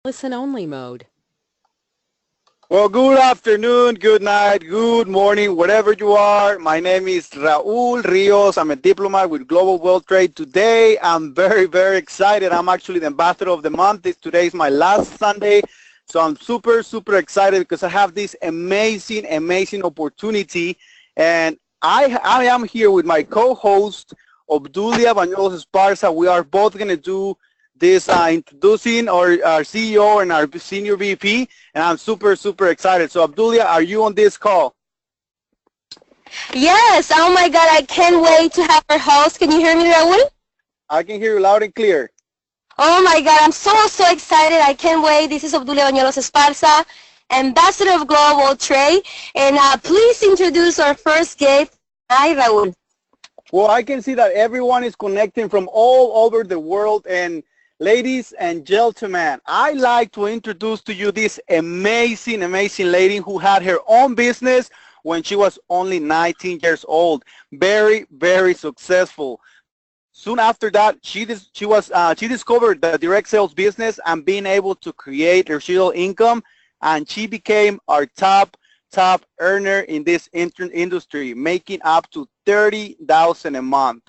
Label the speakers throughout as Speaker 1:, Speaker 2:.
Speaker 1: Listen only mode.
Speaker 2: Well, good afternoon, good night, good morning, wherever you are. My name is Raul Rios. I'm a diplomat with Global World Trade. Today, I'm very excited. I'm actually the ambassador of the month. Today is my last Sunday. So I'm super excited because I have this amazing opportunity. And I am here with my co-host, Obdulia Bañuelos Esparza. We are both going to do this introducing our CEO and our senior VP, and I'm super excited. So Abdulia, are you on this call?
Speaker 3: Yes, oh my God, I can't wait to have our host. Can you hear me, Raul?
Speaker 2: I can hear you loud and clear.
Speaker 3: Oh my God, I'm so excited. I can't wait. This is Obdulia Bañuelos Esparza, Ambassador of Global Trade. And please introduce our first guest. Hi, Raul.
Speaker 2: Well, I can see that everyone is connecting from all over the world. And ladies and gentlemen, I like to introduce to you this amazing lady who had her own business when she was only 19 years old. Very successful. Soon after that, she discovered the direct sales business and being able to create residual income, and she became our top earner in this industry, making up to $30,000 a month.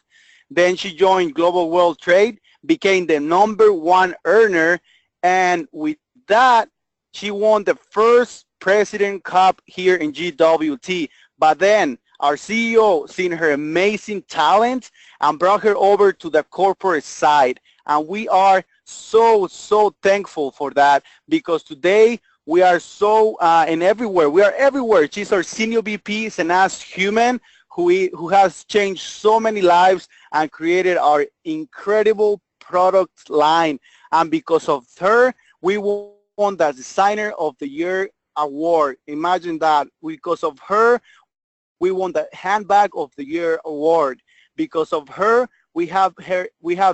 Speaker 2: Then she joined Global World Trade, became the #1 earner, and with that, she won the first President Cup here in GWT. But then our CEO seen her amazing talent and brought her over to the corporate side. And we are so thankful for that, because today we are everywhere. We are everywhere. She's our senior VP, Sanaz Hooman, who has changed so many lives and created our incredible product line. And because of her, we won the Designer of the Year award. Imagine that. Because of her, we won the Handbag of the Year award. Because of her, we have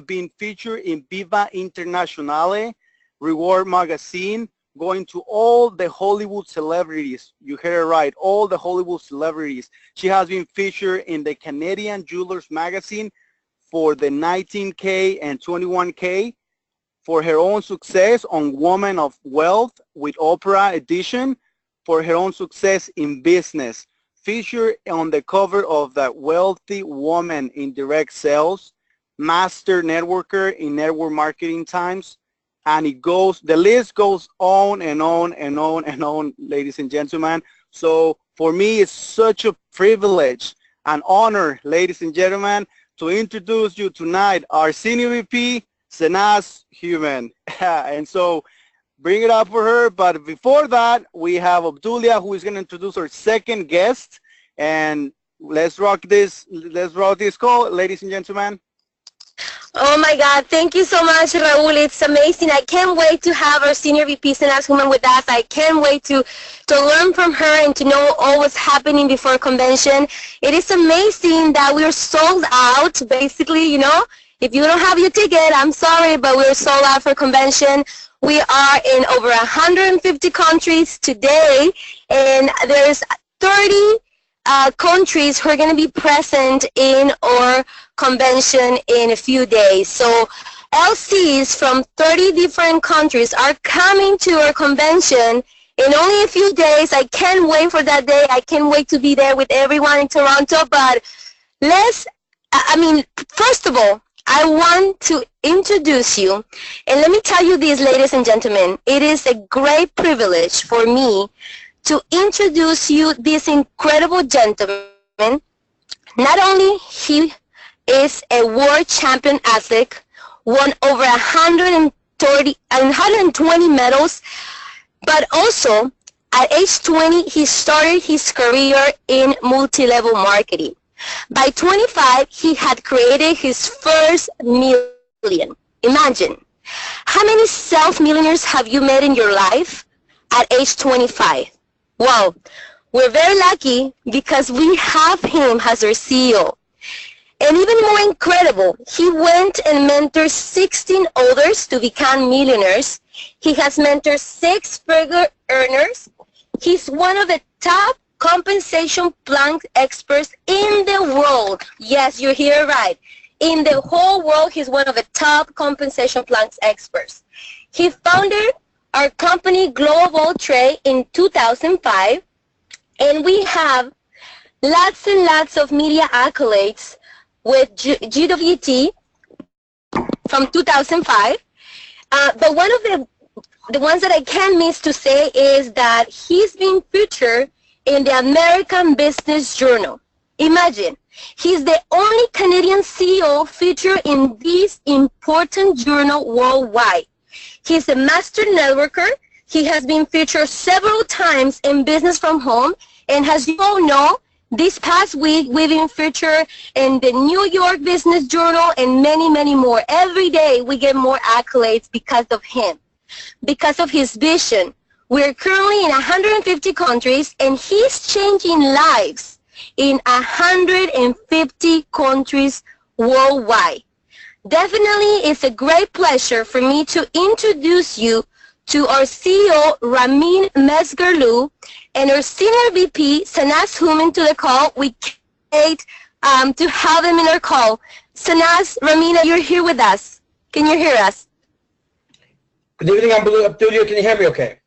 Speaker 2: been featured in Viva Internationale Reward Magazine, going to all the Hollywood celebrities. You heard it right, all the Hollywood celebrities. She has been featured in the Canadian Jewelers Magazine for the 19K and 21K, for her own success on Woman of Wealth with Oprah edition, for her own success in business, featured on the cover of the Wealthy Woman in Direct Sales, Master Networker in Network Marketing Times, and the list goes on and on, ladies and gentlemen. So for me, it's such a privilege and honor, ladies and gentlemen, to introduce you tonight, our Senior VP, Sanaz Hooman. And so bring it up for her. But before that, we have Obdulia, who is going to introduce our second guest. And let's rock this call, ladies and gentlemen.
Speaker 3: Oh my God, thank you so much, Raul. It's amazing. I can't wait to have our senior VP, Sanaz Hooman, with us. I can't wait to learn from her and to know all what's happening before convention. It is amazing that we're sold out, basically, you know. If you don't have your ticket, I'm sorry, but we're sold out for convention. We are in over 150 countries today, and there's 30 countries who are going to be present in our convention in a few days. So LCs from 30 different countries are coming to our convention in only a few days. I can't wait for that day. I can't wait to be there with everyone in Toronto. But first of all, I want to introduce you. And let me tell you this, ladies and gentlemen, it is a great privilege for me to introduce you this incredible gentleman. Not only he is a world champion athlete, won over 120 medals, but also at age 20, he started his career in multi-level marketing. By 25, he had created his first million. Imagine, how many self-millionaires have you met in your life at age 25? Well, we're very lucky because we have him as our CEO. And even more incredible, he went and mentored 16 others to become millionaires. He has mentored 6-figure earners. He's one of the top compensation plan experts in the world. Yes, you hear right. In the whole world, he's one of the top compensation plans experts. He founded our company global trade in 2005, and we have lots and lots of media accolades with GWT from 2005. But one of the ones that I can't miss to say is that he's been featured in the American Business Journal. Imagine, he's the only Canadian CEO featured in this important journal worldwide. He's a master networker. He has been featured several times in Business from Home, and as you all know, this past week we've been featured in the New York Business Journal and many, many more. Every day we get more accolades because of him, because of his vision. We're currently in 150 countries, and he's changing lives in 150 countries worldwide. Definitely, it's a great pleasure for me to introduce you to our CEO, Ramin Mesgarlou, and our Senior VP, Sanaz Hooman, to the call. We can't wait to have them in our call. Sanaz, Ramin, you're here with us. Can you hear us?
Speaker 1: Good evening, Abdulio. Can you hear me okay?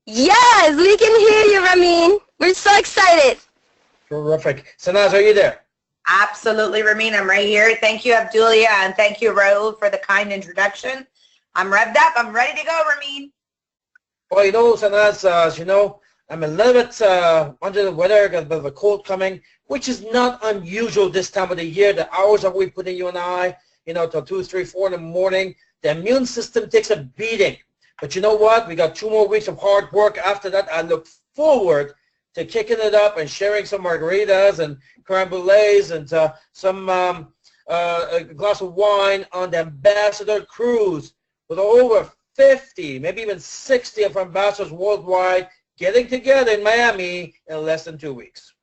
Speaker 3: Yes, we can hear you, Ramin. We're so excited.
Speaker 1: Terrific. Sanaz, are you there?
Speaker 4: Absolutely, Ramin. I'm right here. Thank you, Abdulia, and thank you, Raul, for the kind introduction. I'm revved up. I'm ready to go, Ramin.
Speaker 1: Well, you know, Sanaz, as you know, I'm a little bit under the weather, got a bit of a cold coming, which is not unusual this time of the year. The hours that we put in, you and I, you know, till 2, 3, 4 in the morning, the immune system takes a beating. But you know what? We got 2 more weeks of hard work. After that, I look forward to kicking it up and sharing some margaritas and creme brulees and some a glass of wine on the ambassador cruise with over 50, maybe even 60 of ambassadors worldwide getting together in Miami in less than 2 weeks.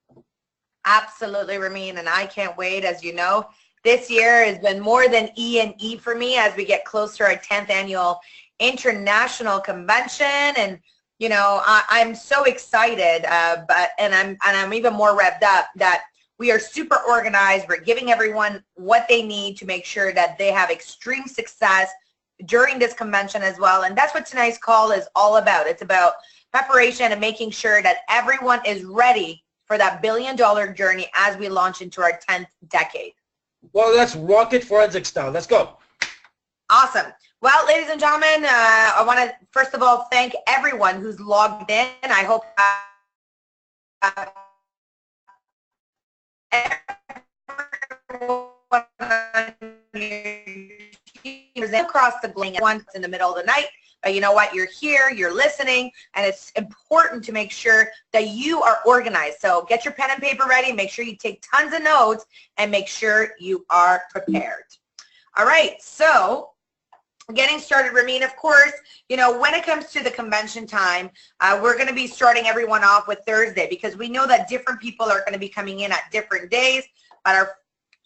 Speaker 4: Absolutely, Ramin, and I can't wait. As you know, this year has been more than E&E for me as we get closer to our 10th annual international convention, and you know, I'm so excited, and I'm even more revved up that we are super organized. We're giving everyone what they need to make sure that they have extreme success during this convention as well. And that's what tonight's call is all about. It's about preparation and making sure that everyone is ready for that billion-dollar journey as we launch into our 10th decade.
Speaker 1: Well, that's rocket forensic style. Let's go.
Speaker 4: Awesome. Well, ladies and gentlemen, I want to first of all thank everyone who's logged in. I hope everyone across the globe, once in the middle of the night. But you know what? You're here, you're listening, and it's important to make sure that you are organized. So get your pen and paper ready, make sure you take tons of notes, and make sure you are prepared. All right, so getting started, Ramin, of course, you know, when it comes to the convention time, we're going to be starting everyone off with Thursday because we know that different people are going to be coming in at different days. But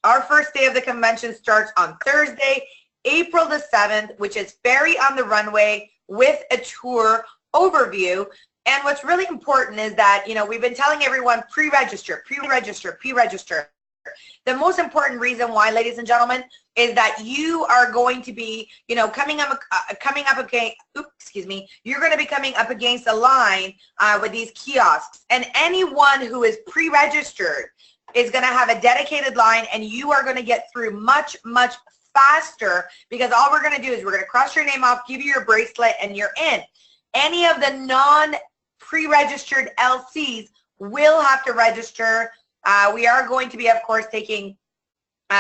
Speaker 4: our first day of the convention starts on Thursday, April the 7th, which is Ferry on the Runway with a tour overview. And what's really important is that, you know, we've been telling everyone pre-register, pre-register, pre-register. The most important reason why, ladies and gentlemen, is that you are going to be, you know, coming up against, you're going to be coming up against a line with these kiosks. And anyone who is pre-registered is going to have a dedicated line, and you are going to get through much, much faster because all we're going to do is we're going to cross your name off, give you your bracelet, and you're in. Any of the non-pre-registered LCs will have to register. We are going to be, of course, taking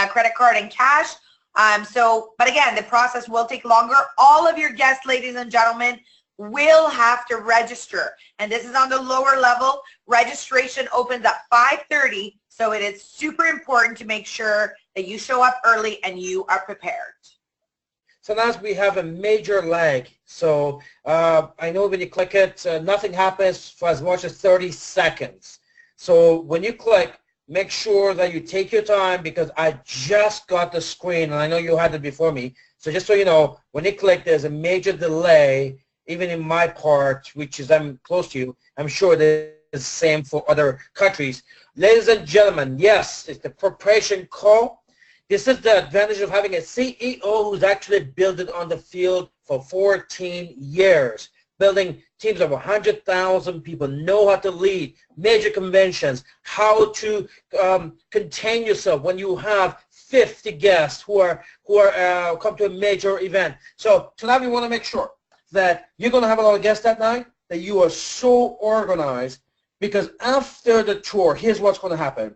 Speaker 4: credit card and cash. But again, the process will take longer. All of your guests, ladies and gentlemen, will have to register. And this is on the lower level. Registration opens at 5:30, so it is super important to make sure that you show up early and you are prepared.
Speaker 1: So now we have a major lag. So I know when you click it, nothing happens for as much as 30 seconds. So when you click, make sure that you take your time because I just got the screen and I know you had it before me. So just so you know, when you click, there's a major delay, even in my part, which is I'm close to you. I'm sure there's the same for other countries. Ladies and gentlemen, yes, it's the preparation call. This is the advantage of having a CEO who's actually built it on the field for 14 years. building teams of 100,000 people, know how to lead major conventions, how to contain yourself when you have 50 guests who come to a major event. So tonight we want to make sure that you're going to have a lot of guests that night, that you are so organized, because after the tour, here's what's going to happen.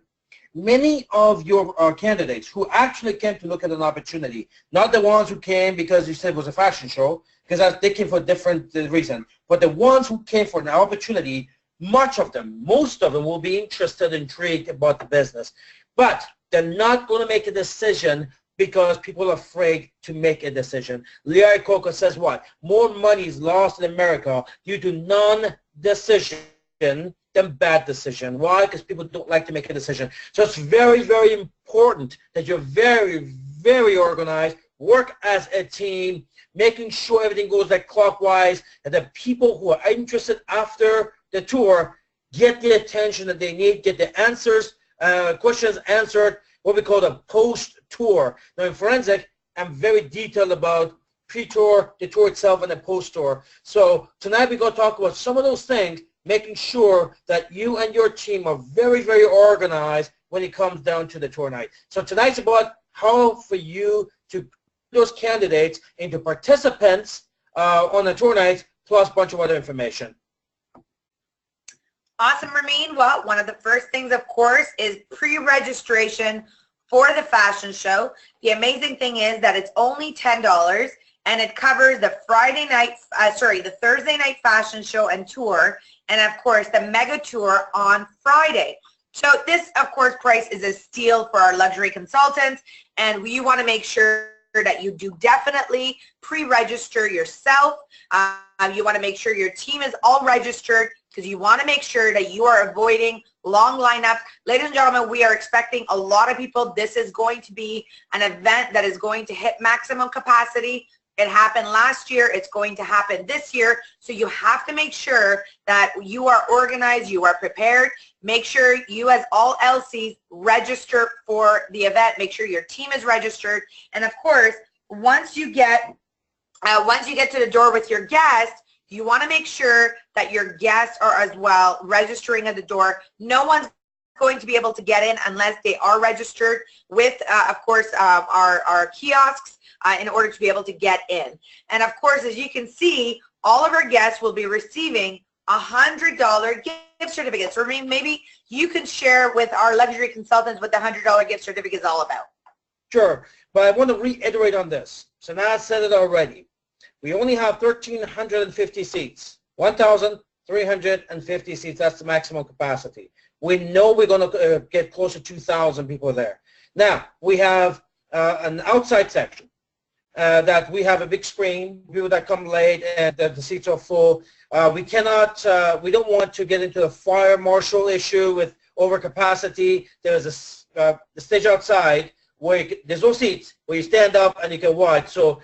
Speaker 1: Many of your candidates who actually came to look at an opportunity, not the ones who came because you said it was a fashion show, because they came for a different reason, but the ones who came for an opportunity, most of them will be interested, intrigued about the business. But they're not going to make a decision because people are afraid to make a decision. Larry Coker says what? More money is lost in America due to non-decision than bad decision. Why? Because people don't like to make a decision. So it's very, very important that you're very, very organized, work as a team, making sure everything goes like clockwise, and the people who are interested after the tour get the attention that they need, get the answers, questions answered, what we call the post-tour. Now in forensic, I'm very detailed about pre-tour, the tour itself, and the post-tour. So tonight we're going to talk about some of those things, making sure that you and your team are very, very organized when it comes down to the tour night. So tonight's about how for you to put those candidates into participants on the tour night, plus a bunch of other information.
Speaker 4: Awesome, Ramin. Well, one of the first things, of course, is pre-registration for the fashion show. The amazing thing is that it's only $10, and it covers the the Thursday night fashion show and tour, and of course the mega tour on Friday. So this, of course, price is a steal for our luxury consultants, and we want to make sure that you do definitely pre-register yourself. You want to make sure your team is all registered, because you want to make sure that you are avoiding long lineups. Ladies and gentlemen, we are expecting a lot of people. This is going to be an event that is going to hit maximum capacity. It happened last year. It's going to happen this year. So you have to make sure that you are organized, you are prepared. Make sure you, as all LCs, register for the event. Make sure your team is registered. And of course, once you get to the door with your guests, you want to make sure that your guests are as well registering at the door. No one's going to be able to get in unless they are registered with, of course, our kiosks in order to be able to get in. And of course, as you can see, all of our guests will be receiving $100 gift certificates. So maybe you can share with our luxury consultants what the $100 gift certificate is all about.
Speaker 1: Sure, but I want to reiterate on this. Sanaz said it already. We only have 1,350 seats, 1,350 seats. That's the maximum capacity. We know we're going to get close to 2,000 people there. Now, we have an outside section that we have a big screen, people that come late and the seats are full. We don't want to get into a fire marshal issue with overcapacity. There's the stage outside where there's no seats, where you stand up and you can watch. So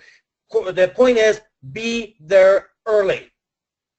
Speaker 1: the point is, be there early.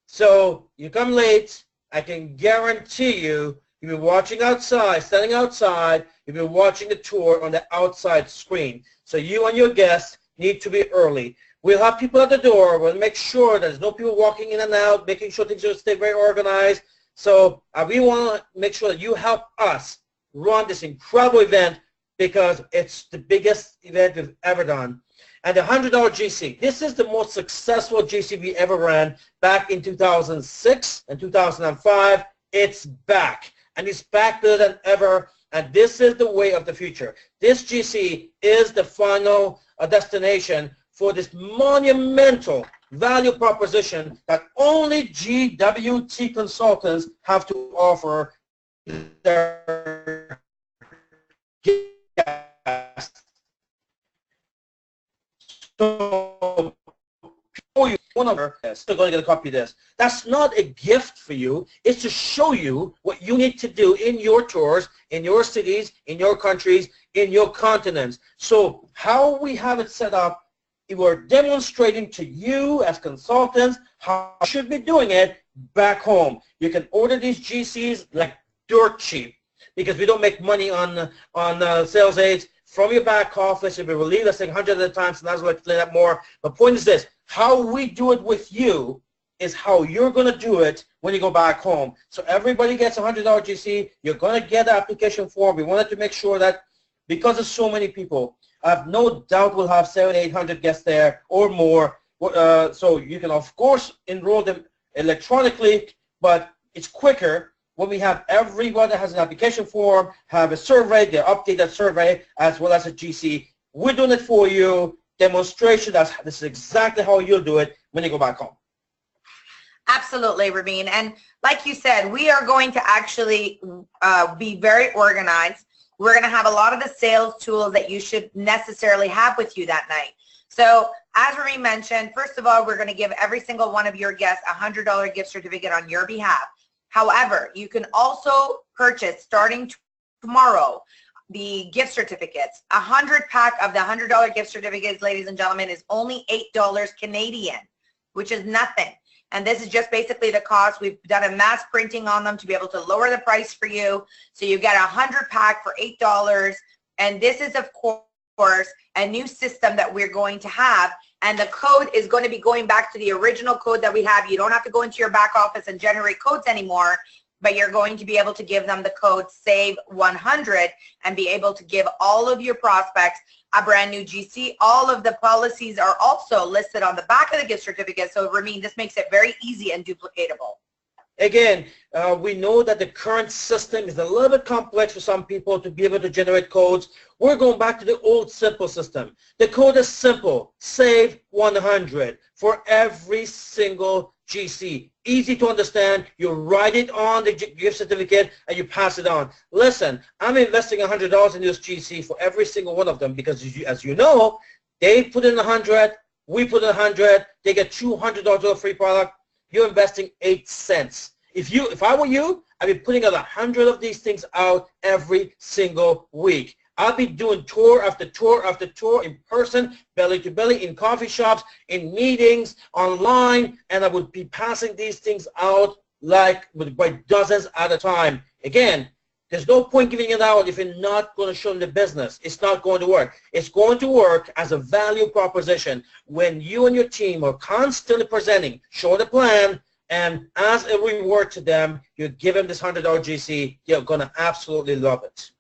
Speaker 1: So you come late, I can guarantee you'll be watching outside, standing outside, you'll be watching the tour on the outside screen. So you and your guests need to be early. We'll have people at the door. We'll make sure there's no people walking in and out, making sure things will stay very organized. So we want to make sure that you help us run this incredible event, because it's the biggest event we've ever done. And the $100 GC, this is the most successful GC we ever ran back in 2006 and 2005. It's back, and it's back better than ever, and this is the way of the future. This GC is the final destination for this monumental value proposition that only GWT consultants have to offer their guests. So one of our guests are going to get a copy of this. That's not a gift for you. It's to show you what you need to do in your tours, in your cities, in your countries, in your continents. So how we have it set up, we're demonstrating to you as consultants how you should be doing it back home. You can order these GCs like dirt cheap, because we don't make money on sales aids. From your back office, you'll be relieved. I say 100 at a time, so that's why I explain that more. The point is this: how we do it with you is how you're going to do it when you go back home. So everybody gets $100 GC. You're going to get the application form. We wanted to make sure that because there's so many people, I have no doubt we'll have 700-800 guests there or more. So you can, of course, enroll them electronically, but it's quicker when we have everyone that has an application form, have a survey, they update that survey as well as a GC. We're doing it for you. Demonstration, this is exactly how you'll do it when you go back home.
Speaker 4: Absolutely, Ramin. And like you said, we are going to actually be very organized. We're going to have a lot of the sales tools that you should necessarily have with you that night. So as Ramin mentioned, first of all, we're going to give every single one of your guests a $100 gift certificate on your behalf. However, you can also purchase, starting tomorrow, the gift certificates. 100-pack of the $100 gift certificates, ladies and gentlemen, is only $8 Canadian, which is nothing. And this is just basically the cost. We've done a mass printing on them to be able to lower the price for you. So you get a 100-pack for $8. And this is, of course, a new system that we're going to have. And the code is going to be going back to the original code that we have. You don't have to go into your back office and generate codes anymore, but you're going to be able to give them the code SAVE100 and be able to give all of your prospects a brand new GC. All of the policies are also listed on the back of the gift certificate. So, Ramin, this makes it very easy and duplicatable.
Speaker 1: Again, we know that the current system is a little bit complex for some people to be able to generate codes. We're going back to the old simple system. The code is simple, save 100 for every single GC. Easy to understand. You write it on the gift certificate and you pass it on. Listen, I'm investing $100 in this GC for every single one of them because, as you know, they put in 100, we put in 100, they get $200 of free product. You're investing 8 cents. If I were you, I'd be putting out 100 of these things out every single week. I'll be doing tour after tour after tour in person, belly to belly, in coffee shops, in meetings, online, and I would be passing these things out like by dozens at a time. Again, there's no point giving it out if you're not going to show them the business. It's not going to work. It's going to work as a value proposition when you and your team are constantly presenting, show the plan, and as a reward to them, you give them this $100 GC. You're going to absolutely love it.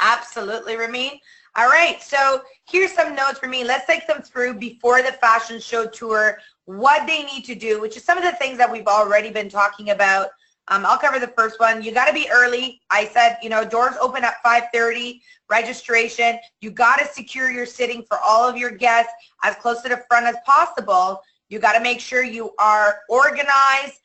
Speaker 4: Absolutely, Ramin. All right, so here's some notes for me. Let's take them through before the fashion show tour, what they need to do, which is some of the things that we've already been talking about. I'll cover the first one. You got to be early. I said, you know, doors open at 5:30, registration. You got to secure your sitting for all of your guests as close to the front as possible. You got to make sure you are organized.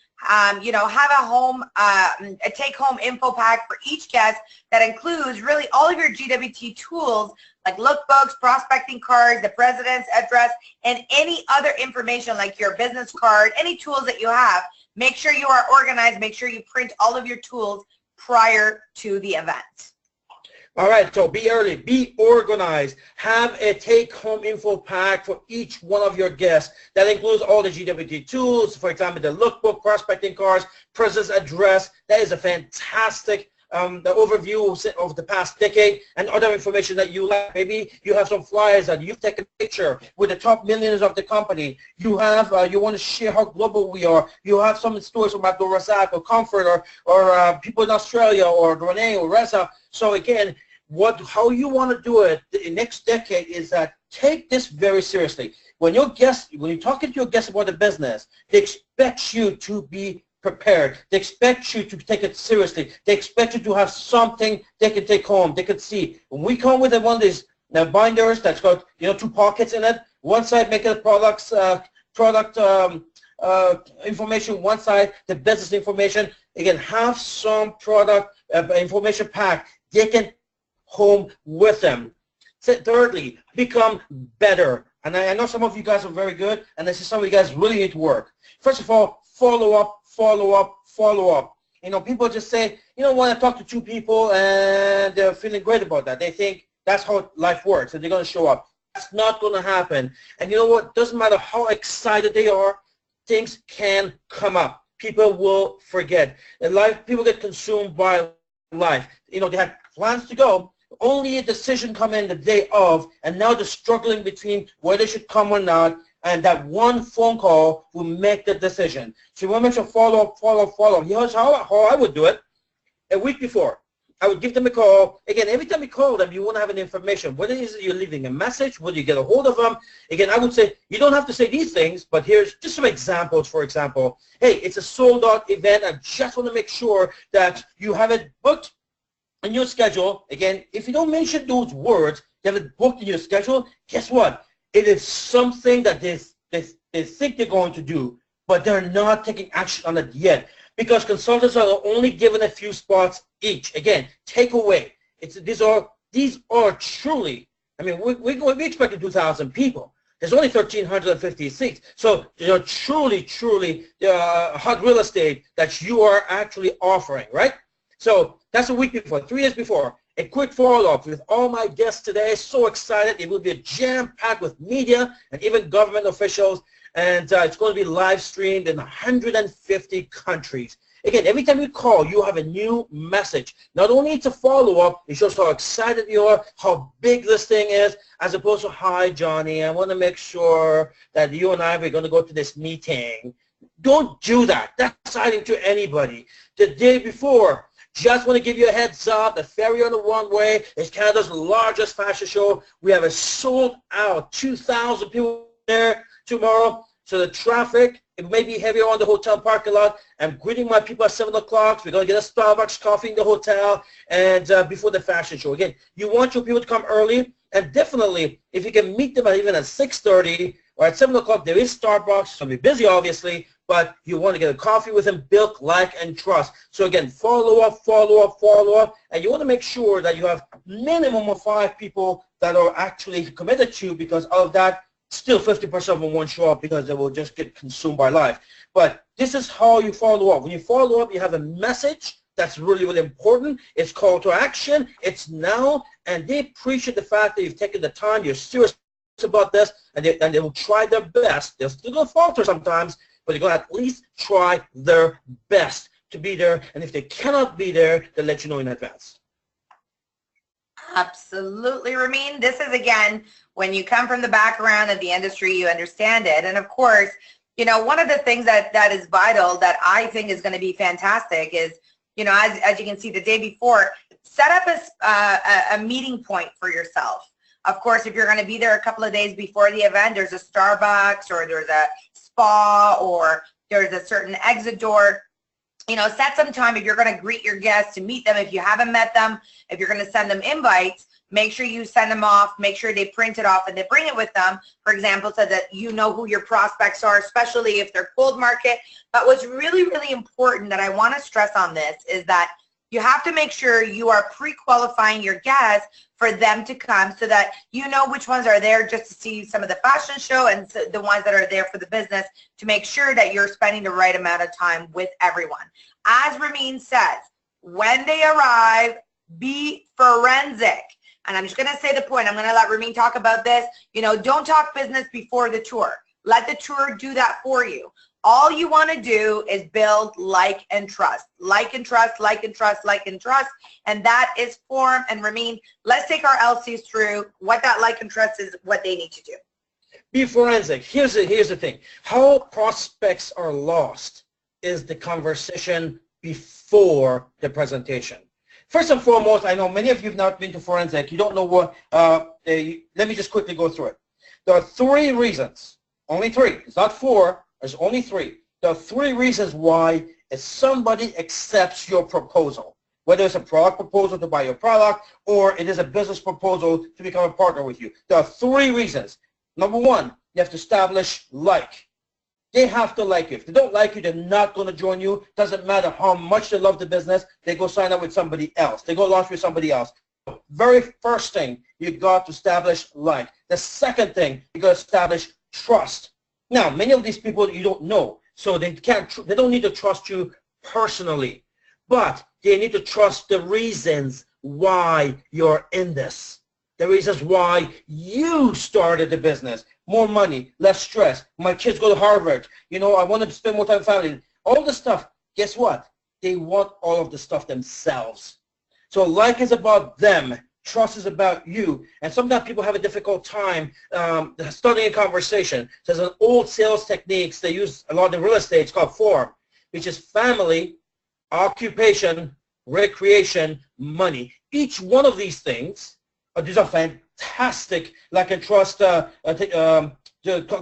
Speaker 4: You know, have a take-home info pack for each guest that includes really all of your GWT tools like lookbooks, prospecting cards, the president's address, and any other information like your business card, any tools that you have. Make sure you are organized. Make sure you print all of your tools prior to the event.
Speaker 1: All right, so be early, be organized, have a take-home info pack for each one of your guests. That includes all the GWT tools, for example, the lookbook, prospecting cards, president's address. That is a fantastic the overview of the past decade and other information that you like. Maybe you have some flyers that you've taken a picture with the top millionaires of the company. You have, you want to share how global we are. You have some stories from Abdul Razak or Comfort or people in Australia or Renee or Reza. So again, how you want to do it the next decade is that take this very seriously. When you're talking to your guests about the business, they expect you to be prepared. They expect you to take it seriously. They expect you to have something they can take home, they can see. When we come with one of these binders that's got 2 pockets in it, one side make it product information, one side the business information. Again, have some product information pack they can home with them. So thirdly, become better. And I know some of you guys are very good, and this is some of you guys really need to work. First of all, follow up. People just say, when I talk to 2 people and they're feeling great about that, they think that's how life works and they're going to show up. That's not going to happen. And you know what? Doesn't matter how excited they are, things can come up. People will forget. In life, people get consumed by life. They had plans to go. Only a decision come in the day of, and now they're struggling between whether they should come or not. And that one phone call will make the decision. So you want to make sure follow up. Here's how I would do it. A week before, I would give them a call. Again, every time you call them, you want to have an information. What is it you're leaving a message? Whether you get a hold of them. Again, I would say, you don't have to say these things, but here's just some examples. For example, hey, it's a sold-out event. I just want to make sure that you have it booked in your schedule. Again, if you don't mention those words, you have it booked in your schedule, guess what? It is something that they think they're going to do, but they're not taking action on it yet. Because consultants are only given a few spots each. Again, take away. These are truly, I mean, we expected 2,000 people. There's only 1,350 seats. So they're truly hot real estate that you are actually offering, right? So that's a week before, 3 days before. A quick follow-up with all my guests today. So excited. It will be jam-packed with media and even government officials. And it's going to be live streamed in 150 countries. Again, every time you call, you have a new message. Not only to follow up, it shows how excited you are, how big this thing is, as opposed to, hi, Johnny, I want to make sure that you and I are going to go to this meeting. Don't do that. That's exciting to anybody. The day before, just want to give you a heads up, the Ferry on the One Way is Canada's largest fashion show. We have a sold-out 2,000 people there tomorrow. So the traffic, it may be heavier on the hotel parking lot. I'm greeting my people at 7 o'clock. We're going to get a Starbucks coffee in the hotel and before the fashion show. Again, you want your people to come early, and definitely if you can meet them even at 6:30 or at 7 o'clock, there is Starbucks. It's going to be busy, obviously, but you want to get a coffee with them, build, like, and trust. So again, follow up, and you want to make sure that you have minimum of 5 people that are actually committed to you, because out of that, still 50% of them won't show up because they will just get consumed by life. But this is how you follow up. When you follow up, you have a message that's really important. It's call to action. It's now, and they appreciate the fact that you've taken the time, you're serious about this, and they will try their best. They're still going to falter sometimes, but they're going to at least try their best to be there. And if they cannot be there, they'll let you know in advance.
Speaker 4: Absolutely, Ramin. This is, again, when you come from the background of the industry, you understand it. And of course, you know, one of the things that is vital that I think is going to be fantastic is, you know, as you can see the day before, set up a meeting point for yourself. Of course, if you're going to be there a couple of days before the event, there's a Starbucks or there's a spa or there's a certain exit door. You know, set some time if you're going to greet your guests, to meet them if you haven't met them. If you're going to send them invites, make sure you send them off, make sure they print it off and they bring it with them, for example, so that you know who your prospects are, especially if they're cold market. But what's really important that I want to stress on this is that you have to make sure you are pre-qualifying your guests for them to come, so that you know which ones are there just to see some of the fashion show and the ones that are there for the business, to make sure that you're spending the right amount of time with everyone. As Ramin says, when they arrive, be forensic. And I'm just going to say the point. I'm going to let Ramin talk about this. You know, don't talk business before the tour. Let the tour do that for you. All you want to do is build like and trust. Like and trust, like and trust, like and trust. And that is form. And Ramin, let's take our LCs through what that like and trust is, what they need to do.
Speaker 1: Be forensic. Here's the thing. How prospects are lost is the conversation before the presentation. First and foremost, I know many of you have not been to forensic. You don't know what, let me just quickly go through it. There are 3 reasons, only 3, it's not 4, there's only 3. There are 3 reasons why if somebody accepts your proposal, whether it's a product proposal to buy your product or it is a business proposal to become a partner with you. There are 3 reasons. Number 1, you have to establish like. They have to like you. If they don't like you, they're not going to join you. Doesn't matter how much they love the business. They go sign up with somebody else. They go launch with somebody else. Very first thing, you got to establish like. The second thing, you got to establish trust. Now, many of these people you don't know, so they don't need to trust you personally, but they need to trust the reasons why you're in this. The reasons why you started the business. More money, less stress. My kids go to Harvard. You know, I want to spend more time with family. All the stuff, guess what? They want all of the stuff themselves. So like is about them. Trust is about you. And sometimes people have a difficult time starting a conversation. So there's an old sales techniques they use a lot in real estate. It's called FORM, which is family, occupation, recreation, money. Each one of these things, these are fantastic, like and trust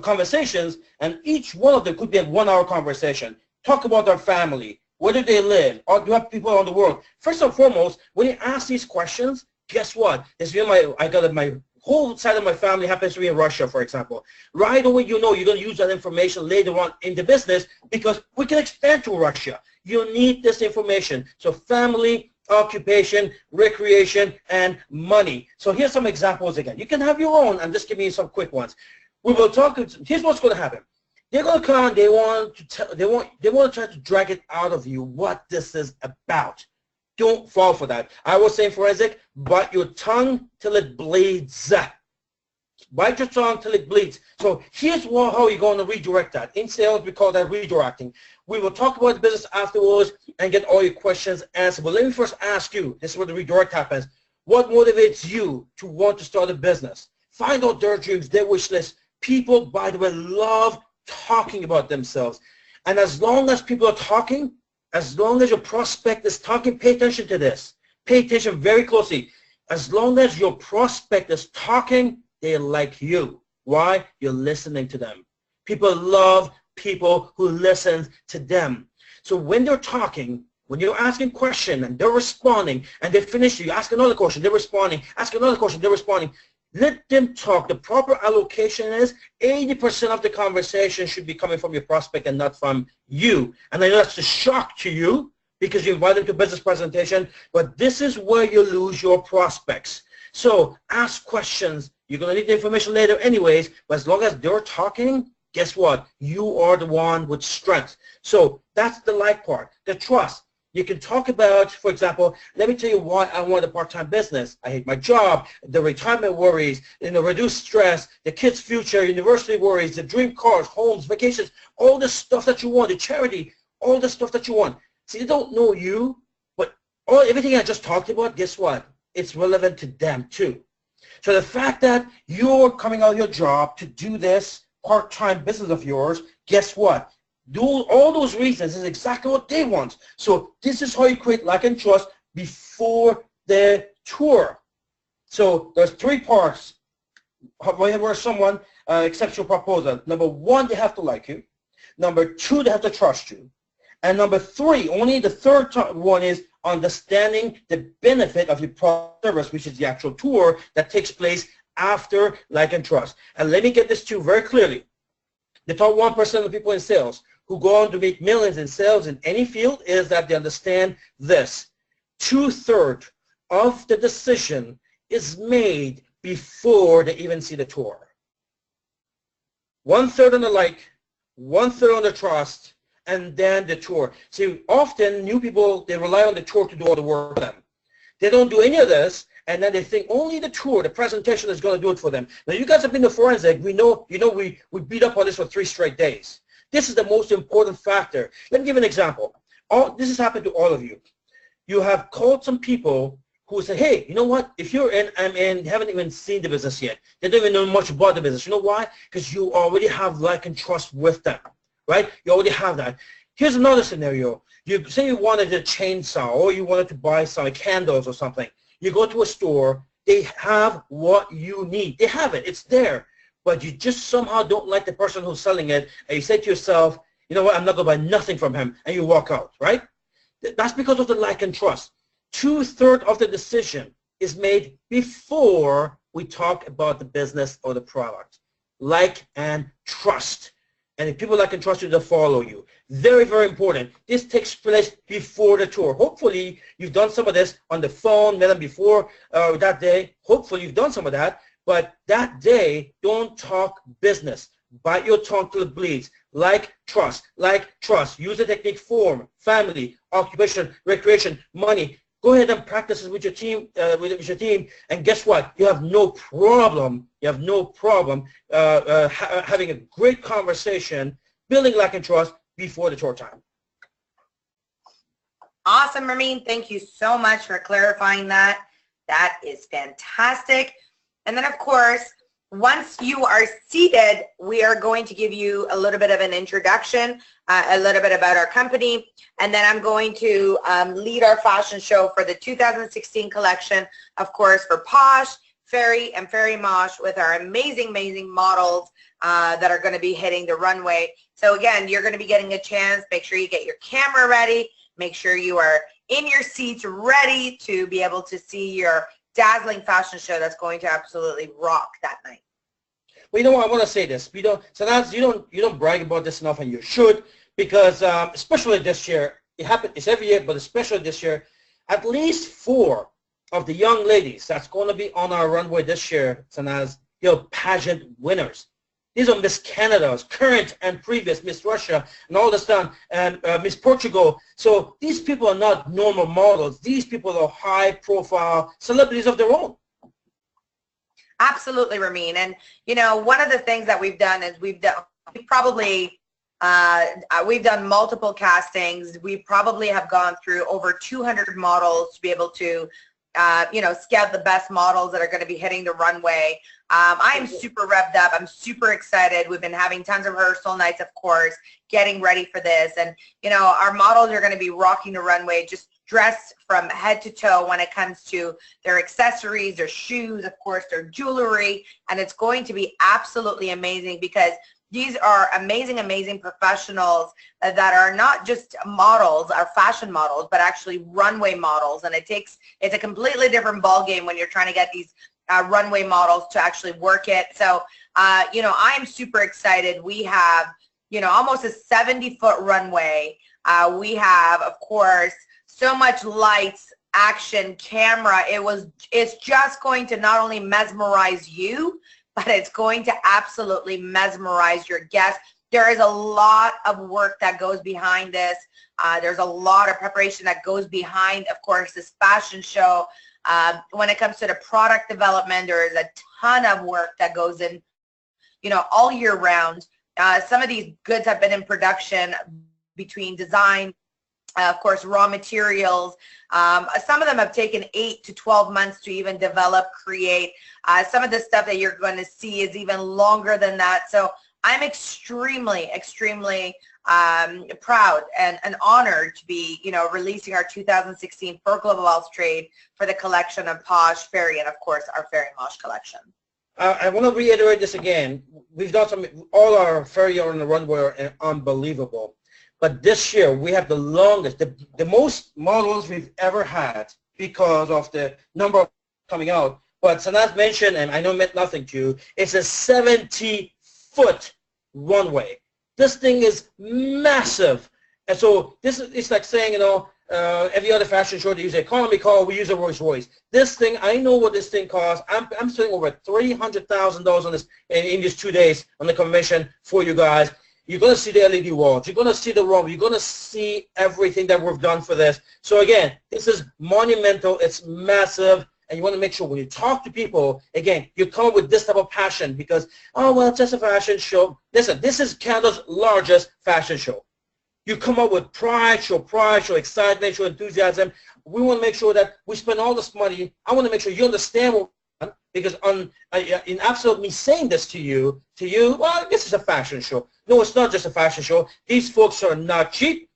Speaker 1: conversations, and each one of them could be a 1-hour conversation. Talk about their family. Where do they live? Or do you have people around the world? First and foremost, when you ask these questions, guess what? I got my whole side of my family happens to be in Russia, for example. Right away, you know you're going to use that information later on in the business because we can expand to Russia. You need this information. So family, occupation, recreation, and money. So here's some examples again. You can have your own. I'm just giving you some quick ones. We will talk. Here's what's going to happen. They're going to come on. They want to try to drag it out of you what this is about. Don't fall for that. I was saying forensic, bite your tongue till it bleeds. Bite your tongue till it bleeds. So here's how you're going to redirect that. In sales, we call that redirecting. We will talk about the business afterwards and get all your questions answered. But let me first ask you, this is where the redirect happens. What motivates you to want to start a business? Find out their dreams, their wish list. People, by the way, love talking about themselves. And as long as people are talking, as long as your prospect is talking, pay attention to this. Pay attention very closely. As long as your prospect is talking, they like you. Why? You're listening to them. People love people who listen to them. So when they're talking, when you're asking a question and they're responding, and they finish, you ask another question, they're responding, ask another question, they're responding, let them talk. The proper allocation is 80% of the conversation should be coming from your prospect and not from you. And I know that's a shock to you because you invite them to a business presentation, but this is where you lose your prospects. So ask questions. You're going to need the information later anyways, but as long as they're talking, guess what? You are the one with strength. So that's the like part, the trust. You can talk about, for example, let me tell you why I want a part-time business. I hate my job, the retirement worries, reduced stress, the kids' future, university worries, the dream cars, homes, vacations, all the stuff that you want, the charity, all the stuff that you want. See, they don't know you, but everything I just talked about, guess what? It's relevant to them too. So the fact that you're coming out of your job to do this part-time business of yours, guess what? All those reasons is exactly what they want. So this is how you create like and trust before the tour. So there's 3 parts where someone accepts your proposal. Number 1, they have to like you. Number 2, they have to trust you. And number 3, only the third one is understanding the benefit of your product service, which is the actual tour that takes place after like and trust. And let me get this to you very clearly. The top 1% of the people in sales who go on to make millions in sales in any field is that they understand this. 2/3 of the decision is made before they even see the tour. 1/3 on the like, 1/3 on the trust, and then the tour. See, often new people, they rely on the tour to do all the work for them. They don't do any of this, and then they think only the tour, the presentation is going to do it for them. Now, you guys have been to forensic. We know, we beat up on this for 3 straight days. This is the most important factor. Let me give an example. This has happened to all of you. You have called some people who say, hey, you know what? If you're in, I'm in, you haven't even seen the business yet. They don't even know much about the business. You know why? Because you already have like and trust with them, right? You already have that. Here's another scenario. You say you wanted a chainsaw or you wanted to buy some candles or something. You go to a store. They have what you need. They have it. It's there. But you just somehow don't like the person who's selling it, and you say to yourself, you know what, I'm not going to buy nothing from him, and you walk out, right? That's because of the like and trust. 2/3 of the decision is made before we talk about the business or the product. Like and trust. And if people like and trust you, they'll follow you. Very, very important. This takes place before the tour. Hopefully, you've done some of this on the phone, met them before that day. Hopefully, you've done some of that. But that day, don't talk business. Bite your tongue till it bleeds. Like trust. Use the technique form, family, occupation, recreation, money. Go ahead and practice it with your team. And guess what? You have no problem. Having a great conversation, building like and trust before the tour time.
Speaker 4: Awesome, Ramin. Thank you so much for clarifying that. That is fantastic. And then, of course, once you are seated, we are going to give you a little bit of an introduction, a little bit about our company, and then I'm going to lead our fashion show for the 2016 collection, of course, for Posh, Fairy, and Fairy Mosh with our amazing, amazing models that are going to be hitting the runway. So again, you're going to be getting a chance. Make sure you get your camera ready. Make sure you are in your seats ready to be able to see your dazzling fashion show that's going to absolutely rock that night.
Speaker 1: Well, you know what, I want to say this. Sanaz, you don't brag about this enough, and you should, because especially this year, it's every year, but especially this year, at least 4 of the young ladies that's going to be on our runway this year, Sanaz, pageant winners. These are Miss Canada's, current and previous, Miss Russia, and all this time, and Miss Portugal. So these people are not normal models. These people are high-profile celebrities of their own.
Speaker 4: Absolutely, Ramin. And, one of the things that we've done is we've done multiple castings. We probably have gone through over 200 models to be able to scout the best models that are going to be hitting the runway. I am super revved up. I'm super excited. We've been having tons of rehearsal nights, of course, getting ready for this. And, our models are going to be rocking the runway, just dressed from head to toe when it comes to their accessories, their shoes, of course, their jewelry. And it's going to be absolutely amazing because these are amazing, amazing professionals that are not just models, are fashion models, but actually runway models. And it's a completely different ballgame when you're trying to get these runway models to actually work it. So, I am super excited. We have, almost a 70-foot runway. We have, of course, so much lights, action, camera. It's just going to not only mesmerize you, but it's going to absolutely mesmerize your guests. There is a lot of work that goes behind this. There's a lot of preparation that goes behind, of course, this fashion show. When it comes to the product development, there is a ton of work that goes in, all year round. Some of these goods have been in production between design, of course, raw materials. Some of them have taken 8 to 12 months to even develop, create. Some of the stuff that you're going to see is even longer than that. So I'm extremely, extremely proud and honored to be, releasing our 2016 for Global Wealth Trade for the collection of Posh, Fairy, and of course our Fairy Mosh collection.
Speaker 1: I want to reiterate this again. We've done all our Fairy on the runway are unbelievable. But this year we have the longest, the most models we've ever had because of the number of coming out. But Sanaz mentioned, and I know it meant nothing to you, it's a 70-foot runway. This thing is massive. And so it's like saying, every other fashion show, they use an economy car, we use a Rolls Royce. This thing, I know what this thing costs. I'm spending over $300,000 on this in these 2 days on the convention for you guys. You're going to see the LED walls. You're going to see the runway. You're going to see everything that we've done for this. So again, this is monumental. It's massive. And you want to make sure when you talk to people, again, you come up with this type of passion because, oh, well, it's just a fashion show. Listen, this is Canada's largest fashion show. You come up with pride, show excitement, show enthusiasm. We want to make sure that we spend all this money. I want to make sure you understand what we're doing because in absolute me saying this to you, well, this is a fashion show. No, it's not just a fashion show. These folks are not cheap.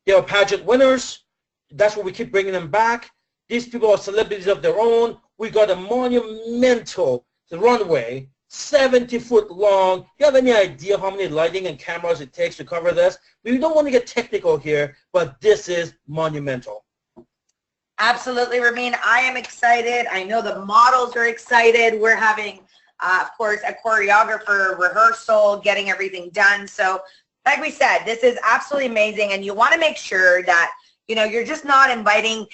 Speaker 1: They are pageant winners. That's why we keep bringing them back. These people are celebrities of their own. We got a monumental runway, 70 foot long. You have any idea how many lighting and cameras it takes to cover this? We don't want to get technical here, but this is monumental.
Speaker 4: Absolutely, Ramin. I am excited. I know the models are excited. We're having, of course, a choreographer, rehearsal, getting everything done. So like we said, this is absolutely amazing. And you want to make sure that, you're just not inviting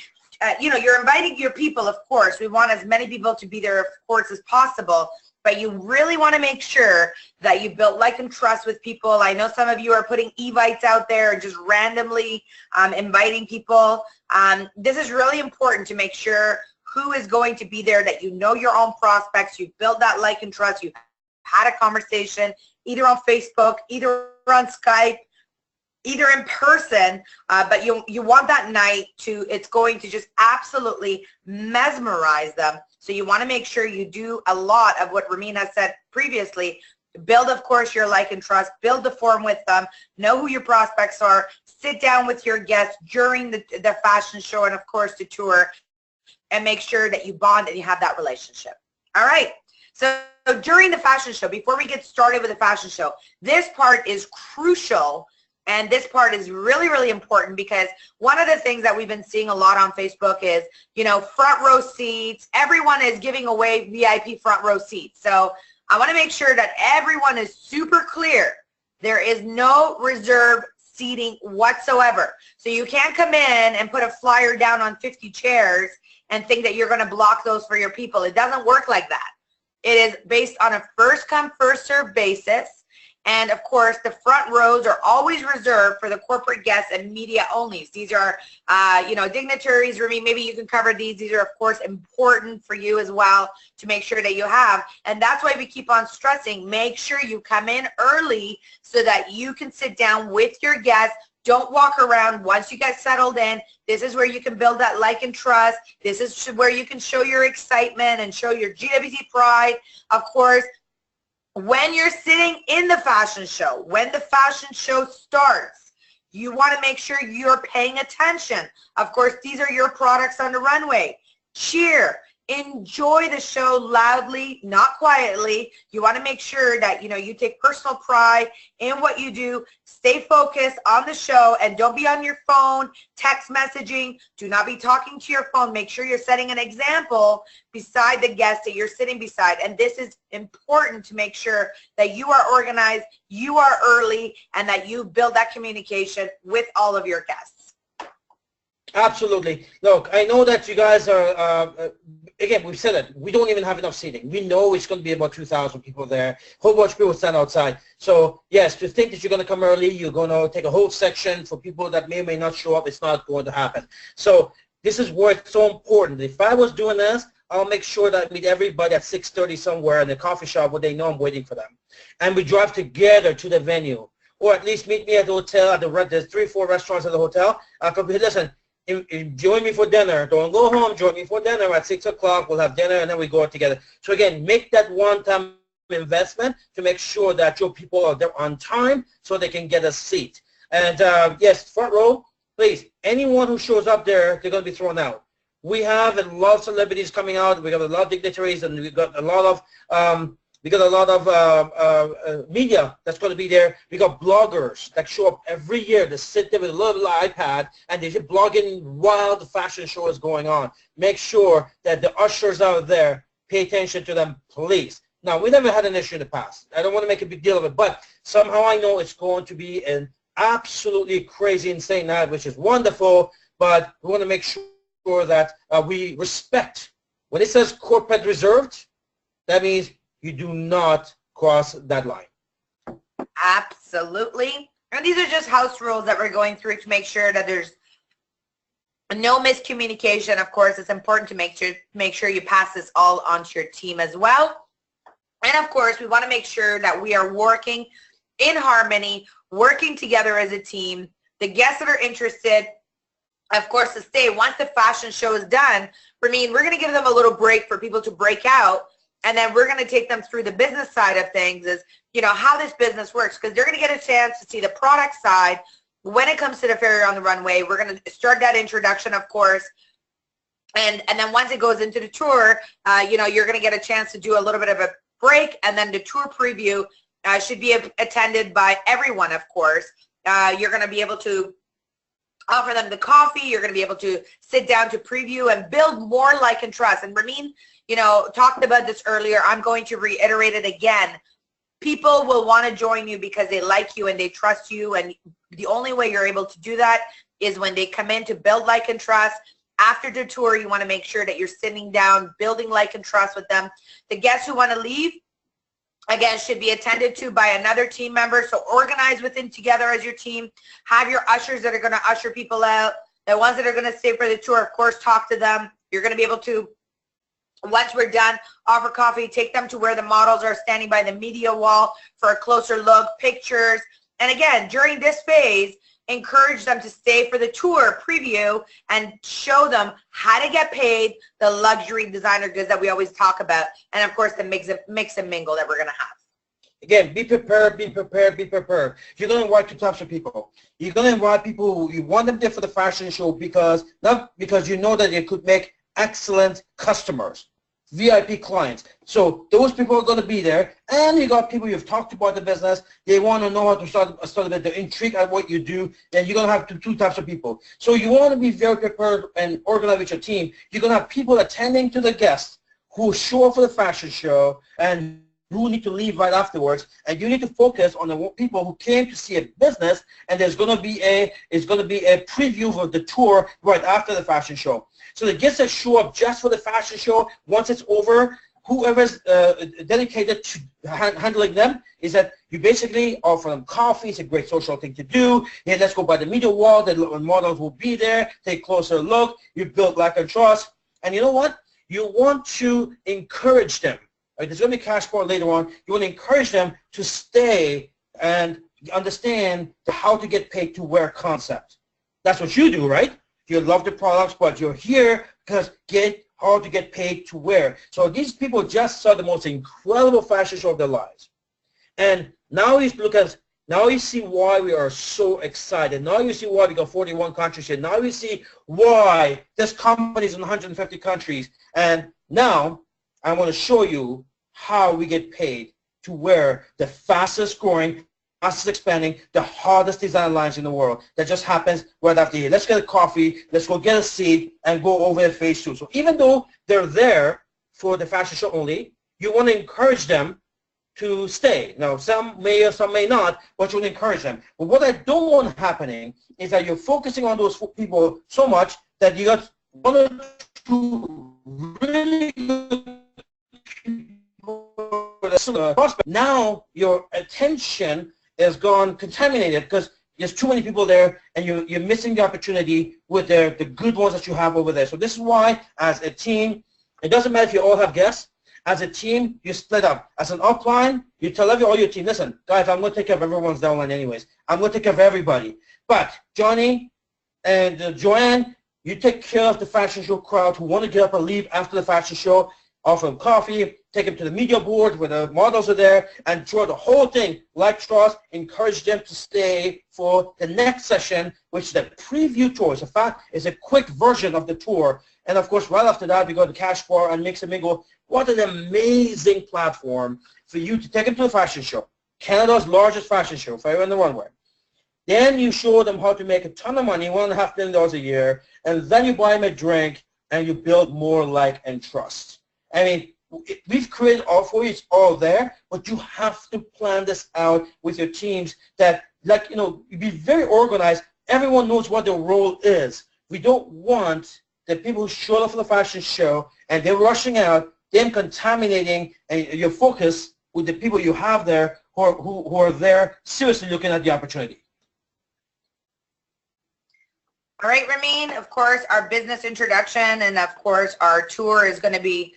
Speaker 4: you're inviting your people, of course. We want as many people to be there, of course, as possible. But you really want to make sure that you build like and trust with people. I know some of you are putting evites out there and just randomly inviting people. This is really important to make sure who is going to be there, that you know your own prospects, you've built that like and trust, you've had a conversation either on Facebook, either on Skype, either in person, but you want that night it's going to just absolutely mesmerize them. So you want to make sure you do a lot of what Ramin has said previously. Build, of course, your like and trust, build the form with them, know who your prospects are, sit down with your guests during the fashion show and, of course, the tour, and make sure that you bond and you have that relationship. All right. So during the fashion show, before we get started with the fashion show, this part is crucial, and this part is really, really important, because one of the things that we've been seeing a lot on Facebook is, you know, front row seats. Everyone is giving away VIP front row seats. So I want to make sure that everyone is super clear. There is no reserved seating whatsoever. So you can't come in and put a flyer down on 50 chairs and think that you're going to block those for your people. It doesn't work like that. It is based on a first come, first served basis. And of course, the front rows are always reserved for the corporate guests and media only. These are, you know, dignitaries. Ramin, maybe you can cover these. These are, of course, important for you as well to make sure that you have. And that's why we keep on stressing, make sure you come in early so that you can sit down with your guests. Don't walk around. Once you get settled in, this is where you can build that like and trust. This is where you can show your excitement and show your GWT pride. Of course, when you're sitting in the fashion show, when the fashion show starts, you want to make sure you're paying attention. Of course, these are your products on the runway. Cheer. Enjoy the show loudly, not quietly. You want to make sure that, you know, you take personal pride in what you do. Stay focused on the show and don't be on your phone, text messaging. Do not be talking to your phone. Make sure you're setting an example beside the guest that you're sitting beside. And this is important to make sure that you are organized, you are early, and that you build that communication with all of your guests.
Speaker 1: Absolutely. Look, I know that you guys are, again, we've said it, we don't even have enough seating. We know it's going to be about 2,000 people there. A whole bunch of people stand outside. So, yes, to think that you're going to come early, you're going to take a whole section for people that may or may not show up, it's not going to happen. So, this is where it's so important. If I was doing this, I'll make sure that I meet everybody at 6:30 somewhere in a coffee shop where they know I'm waiting for them. And we drive together to the venue. Or at least meet me at the hotel. There's 3 or 4 restaurants at the hotel. I'll come, listen, join me for dinner. Don't go home. Join me for dinner at 6 o'clock. We'll have dinner, and then we go out together. So, again, make that one-time investment to make sure that your people are there on time so they can get a seat. And, yes, front row, please, anyone who shows up there, they're going to be thrown out. We have a lot of celebrities coming out. We got a lot of dignitaries, and we've got a lot of media that's going to be there. We got bloggers that show up every year. They sit there with a little iPad and they're blogging while the fashion show is going on. Make sure that the ushers out there pay attention to them, please. Now, we never had an issue in the past. I don't want to make a big deal of it, but somehow I know it's going to be an absolutely crazy, insane night, which is wonderful, but we want to make sure that we respect. When it says corporate reserved, that means you do not cross that line.
Speaker 4: Absolutely. And these are just house rules that we're going through to make sure that there's no miscommunication. Of course, it's important to make sure you pass this all onto your team as well. And of course, we want to make sure that we are working in harmony, working together as a team. The guests that are interested, of course, to stay once the fashion show is done. Ramin, we're going to give them a little break for people to break out. And then we're going to take them through the business side of things, is, you know, how this business works, because they're going to get a chance to see the product side when it comes to the Fairy on the Runway. We're going to start that introduction, of course. And then once it goes into the tour, you know, you're going to get a chance to do a little bit of a break. And then the tour preview should be attended by everyone, of course. You're going to be able to offer them the coffee. You're going to be able to sit down to preview and build more like and trust. And Ramin, you know, talked about this earlier. I'm going to reiterate it again. People will want to join you because they like you and they trust you. And the only way you're able to do that is when they come in to build like and trust. After the tour, you want to make sure that you're sitting down, building like and trust with them. The guests who want to leave, again, should be attended to by another team member. So organize within together as your team. Have your ushers that are going to usher people out. The ones that are going to stay for the tour, of course, talk to them. You're going to be able to, once we're done, offer coffee, take them to where the models are standing by the media wall for a closer look, pictures. And again, during this phase, encourage them to stay for the tour preview and show them how to get paid, the luxury designer goods that we always talk about, and of course the mix and mingle that we're going to have.
Speaker 1: Again, be prepared, be prepared, be prepared. You're going to invite two types of people. You're going to invite people who you want them there for the fashion show not because you know that they could make excellent customers, VIP clients. So those people are going to be there, and you got people you've talked about the business. They want to know how to start a bit. They're intrigued at what you do. Then you're going to have two types of people. So you want to be very prepared and organized with your team. You're going to have people attending to the guests who show up for the fashion show and who need to leave right afterwards, and you need to focus on the people who came to see a business, and there's going to be a preview of the tour right after the fashion show. So the guests that show up just for the fashion show, once it's over, whoever's dedicated to handling them is that you basically offer them coffee. It's a great social thing to do. Hey, let's go by the media wall. The models will be there. Take a closer look. You build like and trust, and you know what? You want to encourage them. Right, there's going to be cash flow later on. You want to encourage them to stay and understand the how to get paid to wear concept. That's what you do, right? You love the products, but you're here because how to get paid to wear. So these people just saw the most incredible fashion show of their lives. And now you see why we are so excited. Now you see why we got 41 countries here. Now you see why this company is in 150 countries. And now I want to show you how we get paid to wear the fastest growing, fastest expanding, the hardest design lines in the world. That just happens right after here. Let's get a coffee, let's go get a seat, and go over the phase two. So even though they're there for the fashion show only, you want to encourage them to stay. Now, some may or some may not, but you want to encourage them. But what I don't want happening is that you're focusing on those people so much that you got one or two really good prospect. Now your attention is gone contaminated because there's too many people there, and you're missing the opportunity with the good ones that you have over there. So this is why, as a team, it doesn't matter if you all have guests. As a team, you split up. As an upline, you tell all your team, listen, guys, I'm going to take care of everyone's downline anyways. I'm going to take care of everybody. But Johnny and Joanne, you take care of the fashion show crowd who want to get up and leave after the fashion show. Offer them coffee, take them to the media board where the models are there, and throughout the whole thing, like trust, encourage them to stay for the next session, which is the preview tour. In fact, it's a quick version of the tour. And of course, right after that, we go to Cash Bar and Mix and Mingle. What an amazing platform for you to take them to the fashion show, Canada's largest fashion show, for everyone on the runway. Then you show them how to make a ton of money, $1.5 million a year, and then you buy them a drink, and you build more like and trust. I mean, we've created all for you. It's all there, but you have to plan this out with your teams that, like, be very organized. Everyone knows what their role is. We don't want the people who show up for the fashion show and they're rushing out, them contaminating your focus with the people you have there who are there seriously looking at the opportunity.
Speaker 4: All right, Ramin, of course, our business introduction and, of course, our tour is going to be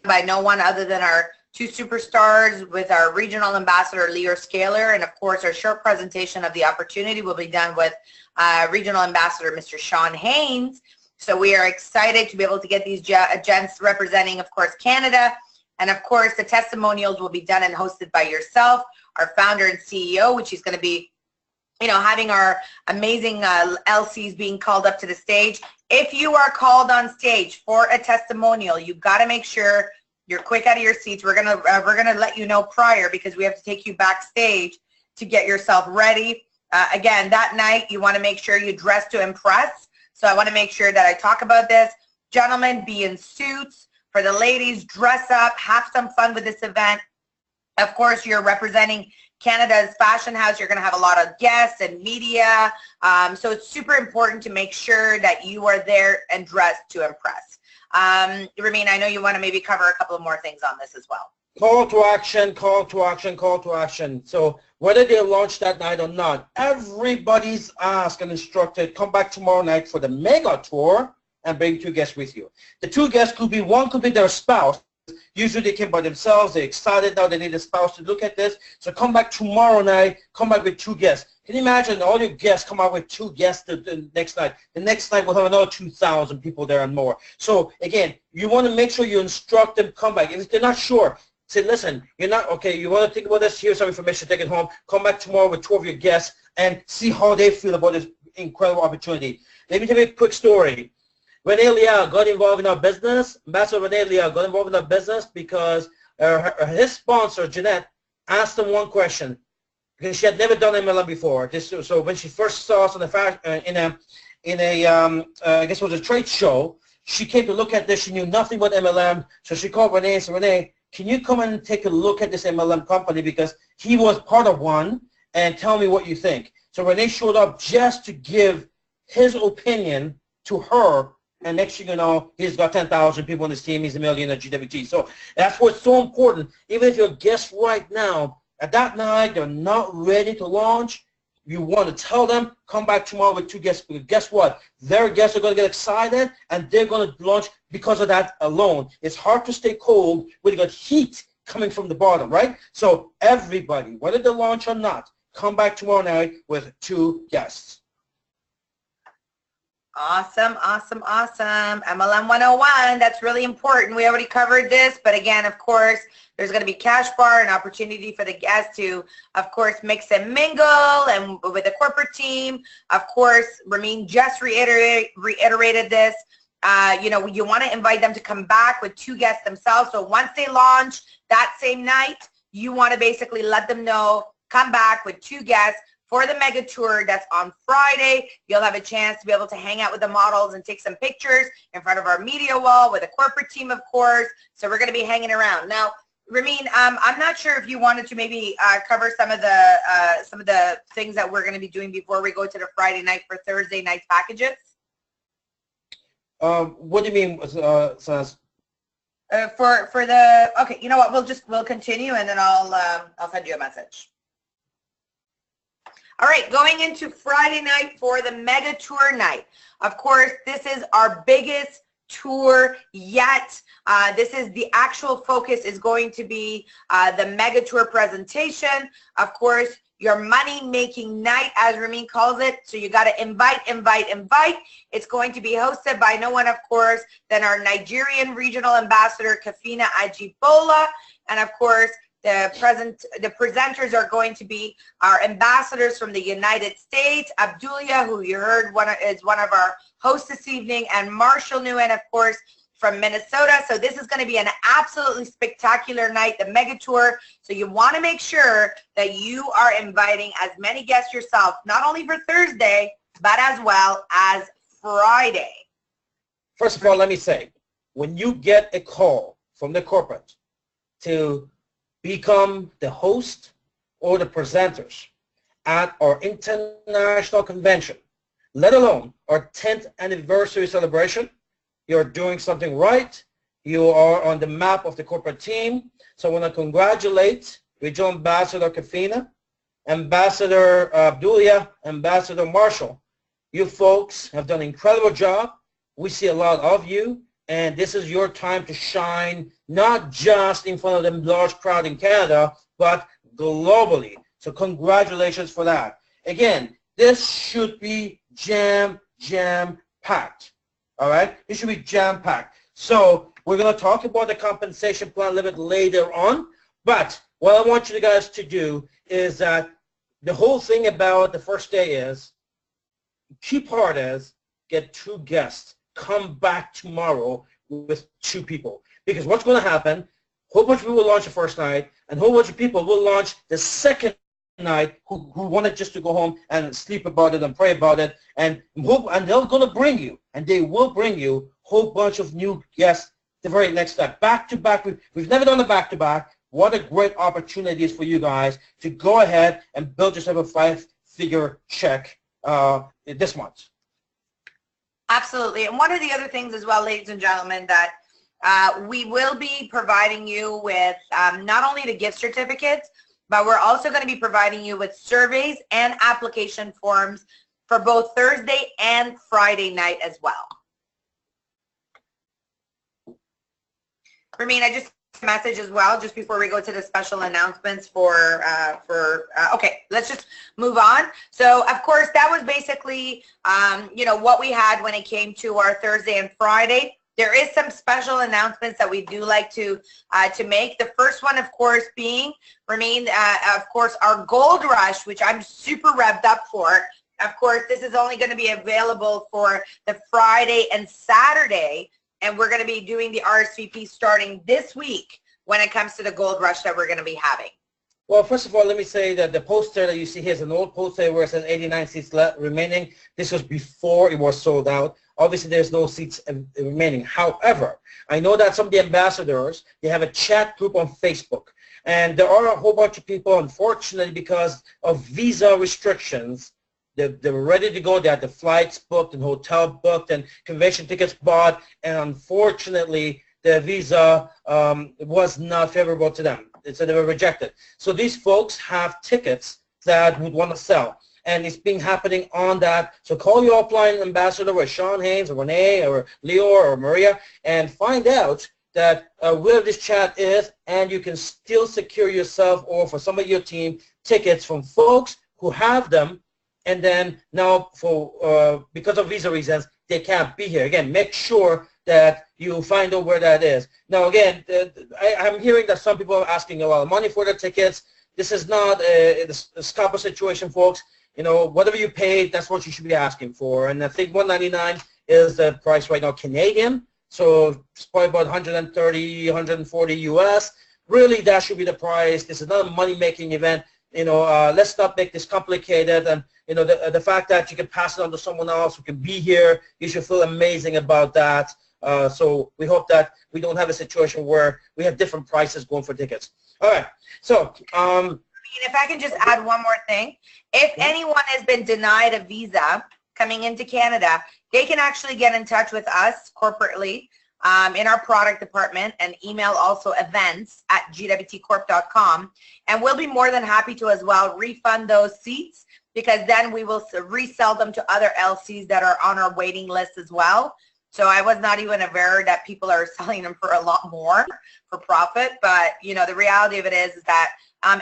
Speaker 4: by no one other than our two superstars with our regional ambassador, Leo Scaler, and, of course, our short presentation of the opportunity will be done with regional ambassador, Mr. Sean Haynes. So we are excited to be able to get these gents representing, of course, Canada. And, of course, the testimonials will be done and hosted by yourself, our founder and CEO, which is going to be having our amazing LCs being called up to the stage. If you are called on stage for a testimonial, you've got to make sure you're quick out of your seats. We're gonna let you know prior because we have to take you backstage to get yourself ready. Again, that night you want to make sure you dress to impress. So I want to make sure that I talk about this. Gentlemen, be in suits. For the ladies, dress up, have some fun with this event. Of course, you're representing Canada's fashion house. You're going to have a lot of guests and media. So it's super important to make sure that you are there and dressed to impress. Ramin, I know you want to maybe cover a couple of more things on this as well.
Speaker 1: Call to action, call to action, call to action. So whether they launch that night or not, everybody's asked and instructed, come back tomorrow night for the mega tour and bring 2 guests with you. The 2 guests could be, one could be their spouse. Usually they came by themselves. They're excited now. They need a spouse to look at this. So come back tomorrow night. Come back with 2 guests. Can you imagine all your guests come out with 2 guests the next night? The next night we'll have another 2,000 people there and more. So again, you want to make sure you instruct them, come back. If they're not sure, say, listen, you're not, okay, you want to think about this, here's some information, take it home, come back tomorrow with 2 of your guests and see how they feel about this incredible opportunity. Let me tell you a quick story. Renee Leal got involved in our business. Ambassador Renee Leal got involved in our business because his sponsor, Jeanette, asked him one question because she had never done MLM before. So when she first saw us on the I guess it was a trade show, she came to look at this. She knew nothing about MLM, so she called Renee and said, Renee, can you come and take a look at this MLM company because he was part of one, and tell me what you think. So Renee showed up just to give his opinion to her, and next thing you know, he's got 10,000 people on his team. He's a millionaire at GWT. So that's what's so important. Even if your guests right now, at that night, they're not ready to launch, you want to tell them, come back tomorrow with 2 guests. Because guess what? Their guests are going to get excited, and they're going to launch because of that alone. It's hard to stay cold when you got heat coming from the bottom, right? So everybody, whether they launch or not, come back tomorrow night with 2 guests.
Speaker 4: Awesome, awesome, awesome. MLM 101, that's really important. We already covered this, but again, of course, there's going to be cash bar, an opportunity for the guests to, of course, mix and mingle and with the corporate team. Of course, Ramin just reiterated this. You know, you want to invite them to come back with 2 guests themselves. So once they launch that same night, you want to basically let them know, come back with 2 guests for the mega tour that's on Friday. You'll have a chance to be able to hang out with the models and take some pictures in front of our media wall with the corporate team, of course. So we're going to be hanging around. Now, Ramin, I'm not sure if you wanted to maybe cover some of the things that we're going to be doing before we go to the Friday night for Thursday night packages.
Speaker 1: What do you mean, Sanaz?
Speaker 4: For the, okay, you know what? We'll continue, and then I'll send you a message. All right, going into Friday night for the mega tour night. Of course, this is our biggest tour yet. This is the actual focus is going to be the mega tour presentation. Of course, your money-making night, as Ramin calls it. So you got to invite. It's going to be hosted by no one, of course, than our Nigerian regional ambassador, Kafina Ajibola, and of course, the presenters are going to be our ambassadors from the United States, Abdulia, who you heard is one of our hosts this evening, and Marshall Nguyen, of course, from Minnesota. So this is going to be an absolutely spectacular night, the mega tour. So you want to make sure that you are inviting as many guests yourself, not only for Thursday, but as well as Friday.
Speaker 1: First of all, let me say, when you get a call from the corporate to become the host or the presenters at our international convention, let alone our 10th anniversary celebration, you're doing something right. You are on the map of the corporate team. So I want to congratulate Regional Ambassador Kafina, Ambassador Abdulia, Ambassador Marshall. You folks have done an incredible job. We see a lot of you. And this is your time to shine, not just in front of the large crowd in Canada, but globally. So congratulations for that. Again, this should be jam-packed. All right? It should be jam-packed. So we're going to talk about the compensation plan a little bit later on. But what I want you guys to do is that the whole thing about the first day is, key part is, get 2 guests. Come back tomorrow with 2 people. Because what's going to happen, a whole bunch of people will launch the first night, and a whole bunch of people will launch the second night who wanted just to go home and sleep about it and pray about it, and they're going to bring you, and they will bring you a whole bunch of new guests the very next time. Back-to-back. We've never done a back-to-back. What a great opportunity is for you guys to go ahead and build yourself a 5-figure check this month.
Speaker 4: Absolutely. And one of the other things as well, ladies and gentlemen, that we will be providing you with not only the gift certificates, but we're also going to be providing you with surveys and application forms for both Thursday and Friday night as well. Ramin, I just message as well just before we go to the special announcements for okay, let's just move on. So of course that was basically you know, what we had when it came to our Thursday and Friday. There is some special announcements that we do like to make. The first one, of course, being Ramin, of course, our Gold Rush, which I'm super revved up for. Of course, this is only going to be available for the Friday and Saturday, and we're going to be doing the RSVP starting this week when it comes to the Gold Rush that we're going to be having.
Speaker 1: Well, first of all, let me say that the poster that you see here is an old poster where it says 89 seats remaining. This was before it was sold out. Obviously, there's no seats remaining. However, I know that some of the ambassadors, they have a chat group on Facebook. And there are a whole bunch of people, unfortunately, because of visa restrictions, they're ready to go. They had the flights booked and hotel booked and convention tickets bought. And unfortunately, the visa was not favorable to them. So they were rejected. So these folks have tickets that would want to sell. And it's been happening on that. So call your offline ambassador or Sean Haynes or Renee or Leo or Maria and find out that where this chat is, and you can still secure yourself or for some of your team tickets from folks who have them, and then now for because of visa reasons they can't be here. Again, make sure that you find out where that is. Now again, I'm hearing that some people are asking a lot of money for their tickets. This is not a scalper situation, folks. You know, whatever you paid, that's what you should be asking for. And I think $199 is the price right now Canadian. So it's probably about 130, 140 US. Really, that should be the price. This is not a money-making event. You know, let's not make this complicated. And, you know, the fact that you can pass it on to someone else who can be here, you should feel amazing about that. So we hope that we don't have a situation where we have different prices going for tickets. All right. So
Speaker 4: if I can just add one more thing. If anyone has been denied a visa coming into Canada, they can actually get in touch with us corporately in our product department and email also events@gwtcorp.com, and we'll be more than happy to as well refund those seats, because then we will resell them to other LCs that are on our waiting list as well. So I was not even aware that people are selling them for a lot more for profit. But, you know, the reality of it is that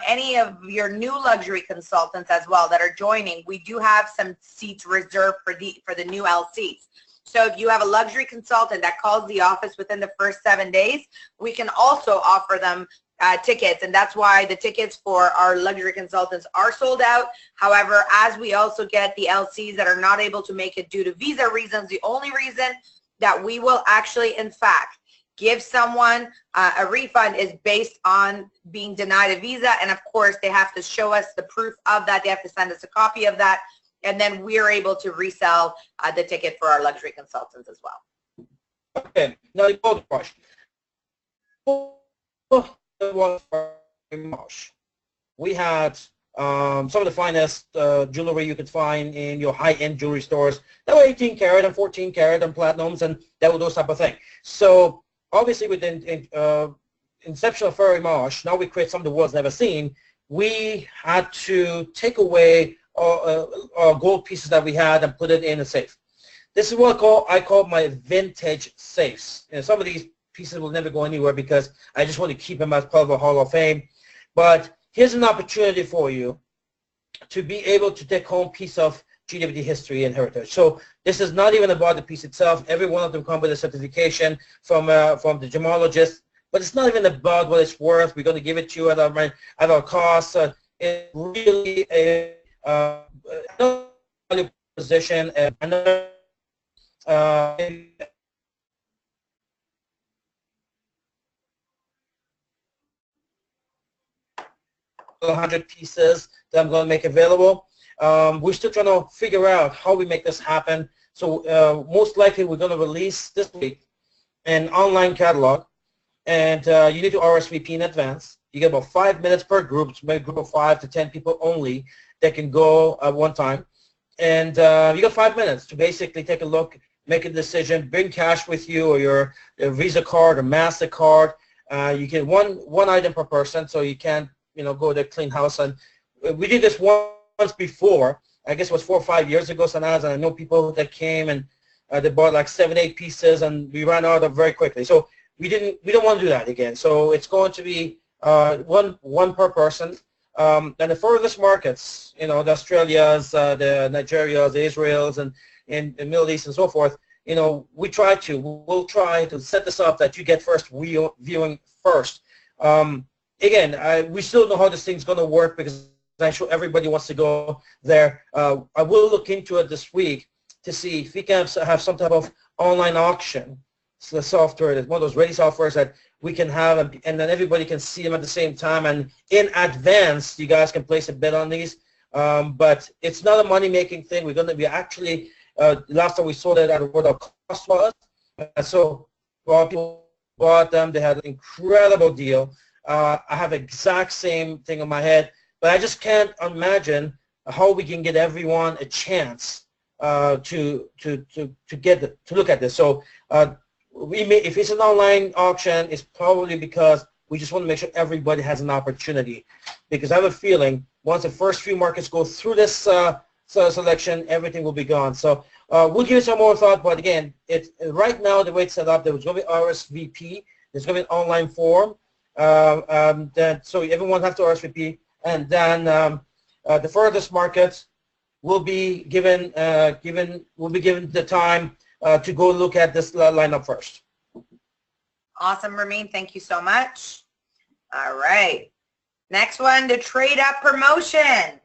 Speaker 4: any of your new luxury consultants as well that are joining, we do have some seats reserved for the new LCs. So if you have a luxury consultant that calls the office within the first 7 days, we can also offer them tickets, and that's why the tickets for our luxury consultants are sold out. However, as we also get the LCs that are not able to make it due to visa reasons, the only reason that we will actually, in fact, give someone a refund is based on being denied a visa, and of course they have to show us the proof of that. They have to send us a copy of that, and then we're able to resell the ticket for our luxury consultants as well.
Speaker 1: Okay, now the Gold Rush. We had some of the finest jewelry you could find in your high-end jewelry stores. That were 18 karat and 14 karat and platinums and that were those type of things. So obviously with the inception of Ferry Marsh, now we create something the world's never seen. We had to take away our gold pieces that we had and put it in a safe. This is what I call my vintage safes. And some of these pieces will never go anywhere because I just want to keep them as part of a Hall of Fame. But here's an opportunity for you to be able to take home a piece of GWT history and heritage. So this is not even about the piece itself. Every one of them come with a certification from the gemologist, but it's not even about what it's worth. We're going to give it to you at our cost. It's really a value position. Another 100 pieces that I'm going to make available. We're still trying to figure out how we make this happen. So most likely we're going to release this week an online catalog, and you need to RSVP in advance. You get about 5 minutes per group. It's a group of 5 to 10 people only that can go at one time. And you got 5 minutes to basically take a look, make a decision, bring cash with you or your Visa card or MasterCard. You get one item per person, so you can't go to clean house. And we did this once before. I guess it was 4 or 5 years ago, Sanaz, and I know people that came and they bought like 7, 8 pieces, and we ran out of very quickly. So we don't want to do that again. So it's going to be one per person. And the furthest markets, you know, the Australias, the Nigerias, the Israels, and in the Middle East and so forth, you know, we'll try to set this up that you get first viewing first. Again, we still don't know how this thing's going to work because I'm sure everybody wants to go there. I will look into it this week to see if we can have some type of online auction. So the software, one of those ready softwares that we can have, and then everybody can see them at the same time, and in advance, you guys can place a bet on these. But it's not a money-making thing. We're going to be actually, last time we saw that at what our cost was. So while people bought them, they had an incredible deal. I have the exact same thing in my head, but I just can't imagine how we can get everyone a chance to look at this. So if it's an online auction, it's probably because we just want to make sure everybody has an opportunity. Because I have a feeling once the first few markets go through this selection, everything will be gone. So we'll give it some more thought. But again, right now the way it's set up, there was going to be RSVP. There's going to be an online form. So everyone has to RSVP, and then the furthest markets will be given the time to go look at this lineup first.
Speaker 4: Awesome, Ramin. Thank you so much. All right. Next one, the trade up promotion.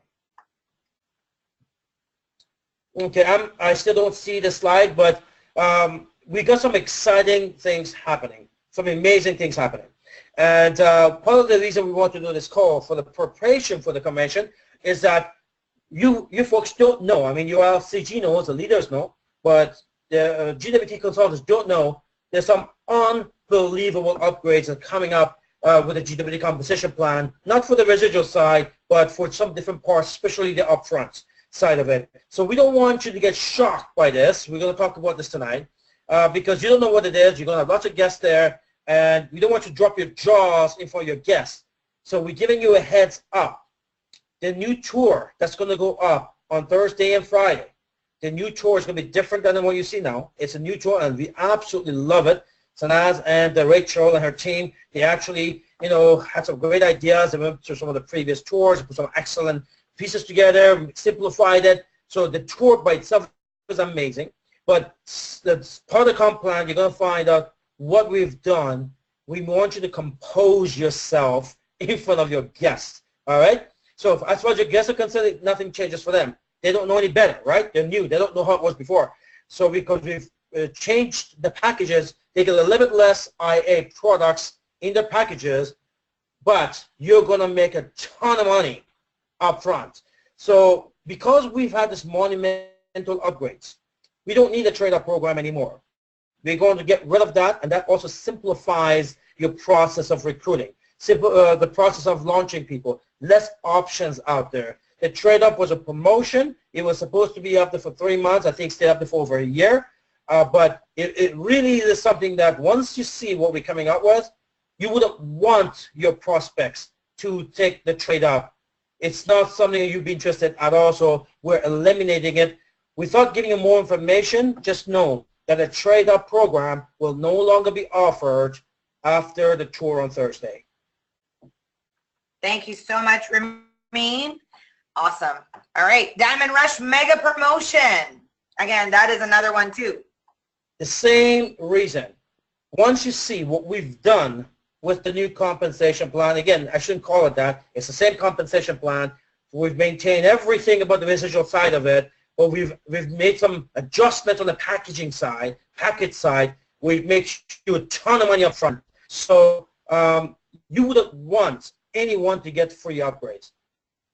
Speaker 1: Okay, I still don't see the slide, but we got some exciting things happening, some amazing things happening. And part of the reason we want to do this call for the preparation for the convention is that you folks don't know. I mean, your LCG knows, the leaders know, but the GWT consultants don't know. There's some unbelievable upgrades that are coming up with the GWT compensation plan, not for the residual side, but for some different parts, especially the upfront side of it. So we don't want you to get shocked by this. We're going to talk about this tonight because you don't know what it is. You're going to have lots of guests there, and we don't want you to drop your jaws in front of your guests. So we're giving you a heads up. The new tour that's going to go up on Thursday and Friday, the new tour is going to be different than what you see now. It's a new tour, and we absolutely love it. Sanaz and Rachel and her team, they actually, you know, had some great ideas. They went through some of the previous tours, put some excellent pieces together, simplified it. So the tour by itself is amazing. But that's part of the comp plan. You're going to find out what we've done. We want you to compose yourself in front of your guests. All right? So as far as your guests are concerned, nothing changes for them. They don't know any better, right? They're new. They don't know how it was before. So because we've changed the packages, they get a little bit less IA products in the packages, but you're going to make a ton of money up front. So because we've had this monumental upgrades, we don't need a trade-up program anymore. We're going to get rid of that, and that also simplifies your process of recruiting, the process of launching people, less options out there. The trade-up was a promotion. It was supposed to be up there for 3 months. I think stayed up there for over a year. But it really is something that once you see what we're coming up with, you wouldn't want your prospects to take the trade-up. It's not something you'd be interested at all, so we're eliminating it. Without giving you more information, just know that a trade-up program will no longer be offered after the tour on Thursday.
Speaker 4: Thank you so much, Ramin. Awesome. All right, Diamond Rush Mega Promotion. Again, that is another one too.
Speaker 1: The same reason. Once you see what we've done with the new compensation plan, again, I shouldn't call it that. It's the same compensation plan. We've maintained everything about the residual side of it, but we've made some adjustments on the packaging side, package side. We've made you a ton of money up front. So you wouldn't want anyone to get free upgrades.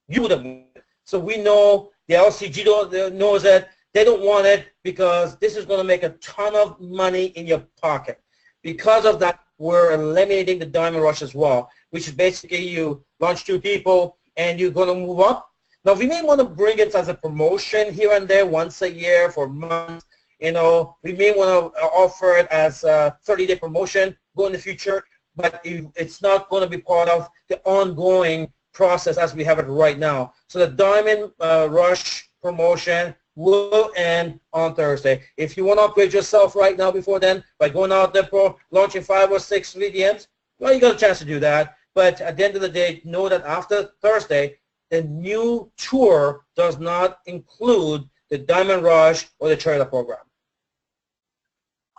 Speaker 1: You wouldn't. So we know the LCG knows it. They don't want it because this is going to make a ton of money in your pocket. Because of that, we're eliminating the Diamond Rush as well, which is basically you launch 2 people and you're going to move up. Now, we may want to bring it as a promotion here and there once a year for months. You know, we may want to offer it as a 30-day promotion go in the future, but it's not going to be part of the ongoing process as we have it right now. So the Diamond Rush promotion will end on Thursday. If you want to upgrade yourself right now before then by going out there for launching 5 or 6 VDMs, well, you got a chance to do that. But at the end of the day, know that after Thursday, the new tour does not include the Diamond Rush or the trailer program.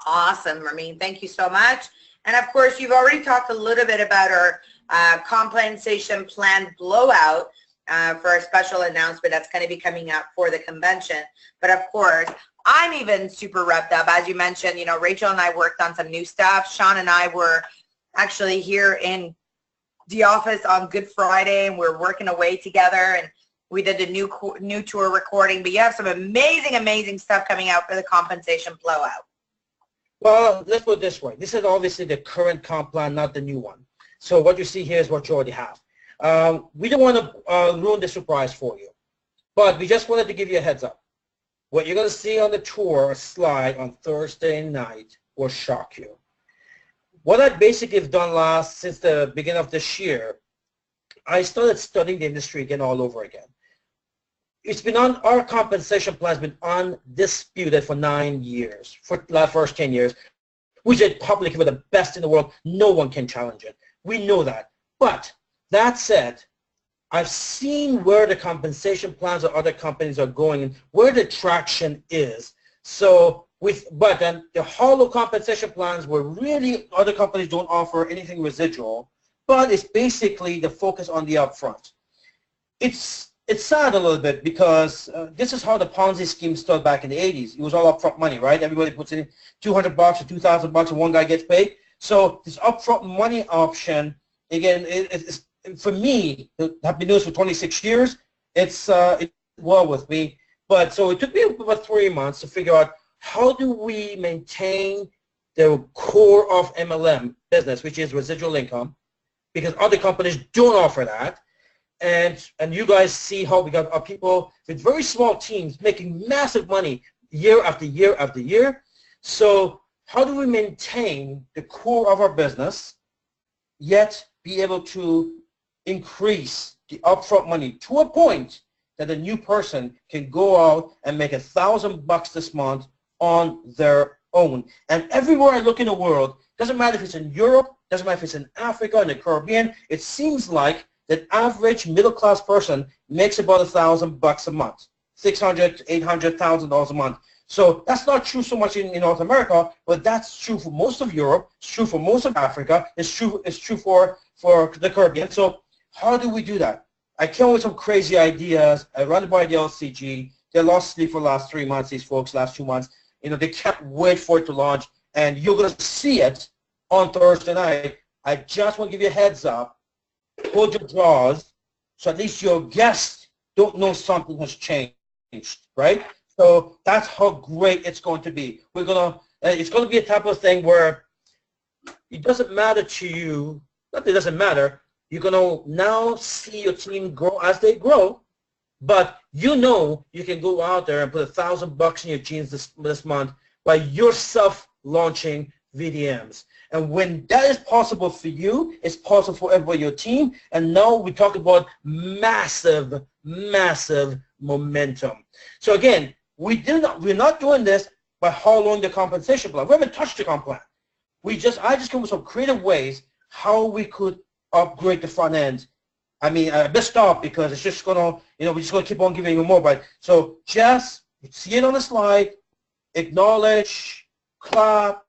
Speaker 4: Awesome, Ramin. Thank you so much. And of course, you've already talked a little bit about our compensation plan blowout for a special announcement that's going to be coming up for the convention. But of course, I'm even super revved up. As you mentioned, you know, Rachel and I worked on some new stuff. Sean and I were actually here in the office on Good Friday, and we're working away together, and we did a new tour recording. But you have some amazing stuff coming out for the compensation blowout.
Speaker 1: Well, let's put it this way. This is obviously the current comp plan, not the new one. So what you see here is what you already have. We don't want to ruin the surprise for you, but we just wanted to give you a heads up. What you're going to see on the tour slide on Thursday night will shock you. What I basically have done since the beginning of this year, I started studying the industry again all over again. It's been on, our compensation plan has been undisputed for 9 years, for the first 10 years. We did publicly with the best in the world. No one can challenge it. We know that. But that said, I've seen where the compensation plans of other companies are going and where the traction is. So but then the hollow compensation plans where really other companies don't offer anything residual, but it's basically the focus on the upfront. It's sad a little bit because this is how the Ponzi scheme started back in the 80s. It was all upfront money, right? Everybody puts in $200 or $2,000 and one guy gets paid. So this upfront money option, again, it's for me, I've been doing this for 26 years. It's well with me. But so it took me about 3 months to figure out how do we maintain the core of MLM business, which is residual income, because other companies don't offer that. And you guys see how we got our people with very small teams making massive money year after year after year. So how do we maintain the core of our business, yet be able to increase the upfront money to a point that a new person can go out and make $1,000 this month on their own? And everywhere I look in the world, doesn't matter if it's in Europe, doesn't matter if it's in Africa, in the Caribbean, it seems like that average middle-class person makes about $1,000 a month, $600,000 to $800,000 a month. So that's not true so much in North America, but that's true for most of Europe. It's true for most of Africa. It's true for the Caribbean. So how do we do that? I came up with some crazy ideas. I run it by the LCG. They lost sleep for the last 3 months, these folks, last 2 months. You know, they can't wait for it to launch, and you're going to see it on Thursday night. I just want to give you a heads up. Hold your jaws, so at least your guests don't know something has changed, right? So that's how great it's going to be. We're gonna, it's going to be a type of thing where it doesn't matter to you. Not that it doesn't matter. You're going to now see your team grow as they grow, but you know you can go out there and put $1,000 in your jeans this month by yourself launching VDMs. And when that is possible for you, it's possible for everybody on your team. And now we talk about massive, massive momentum. So again, we're not doing this by hollowing the compensation plan. We haven't touched the comp plan. I just come with some creative ways how we could upgrade the front end. I mean, I best stop because it's just gonna, we're just gonna keep on giving you more. But so just see it on the slide, acknowledge, clap.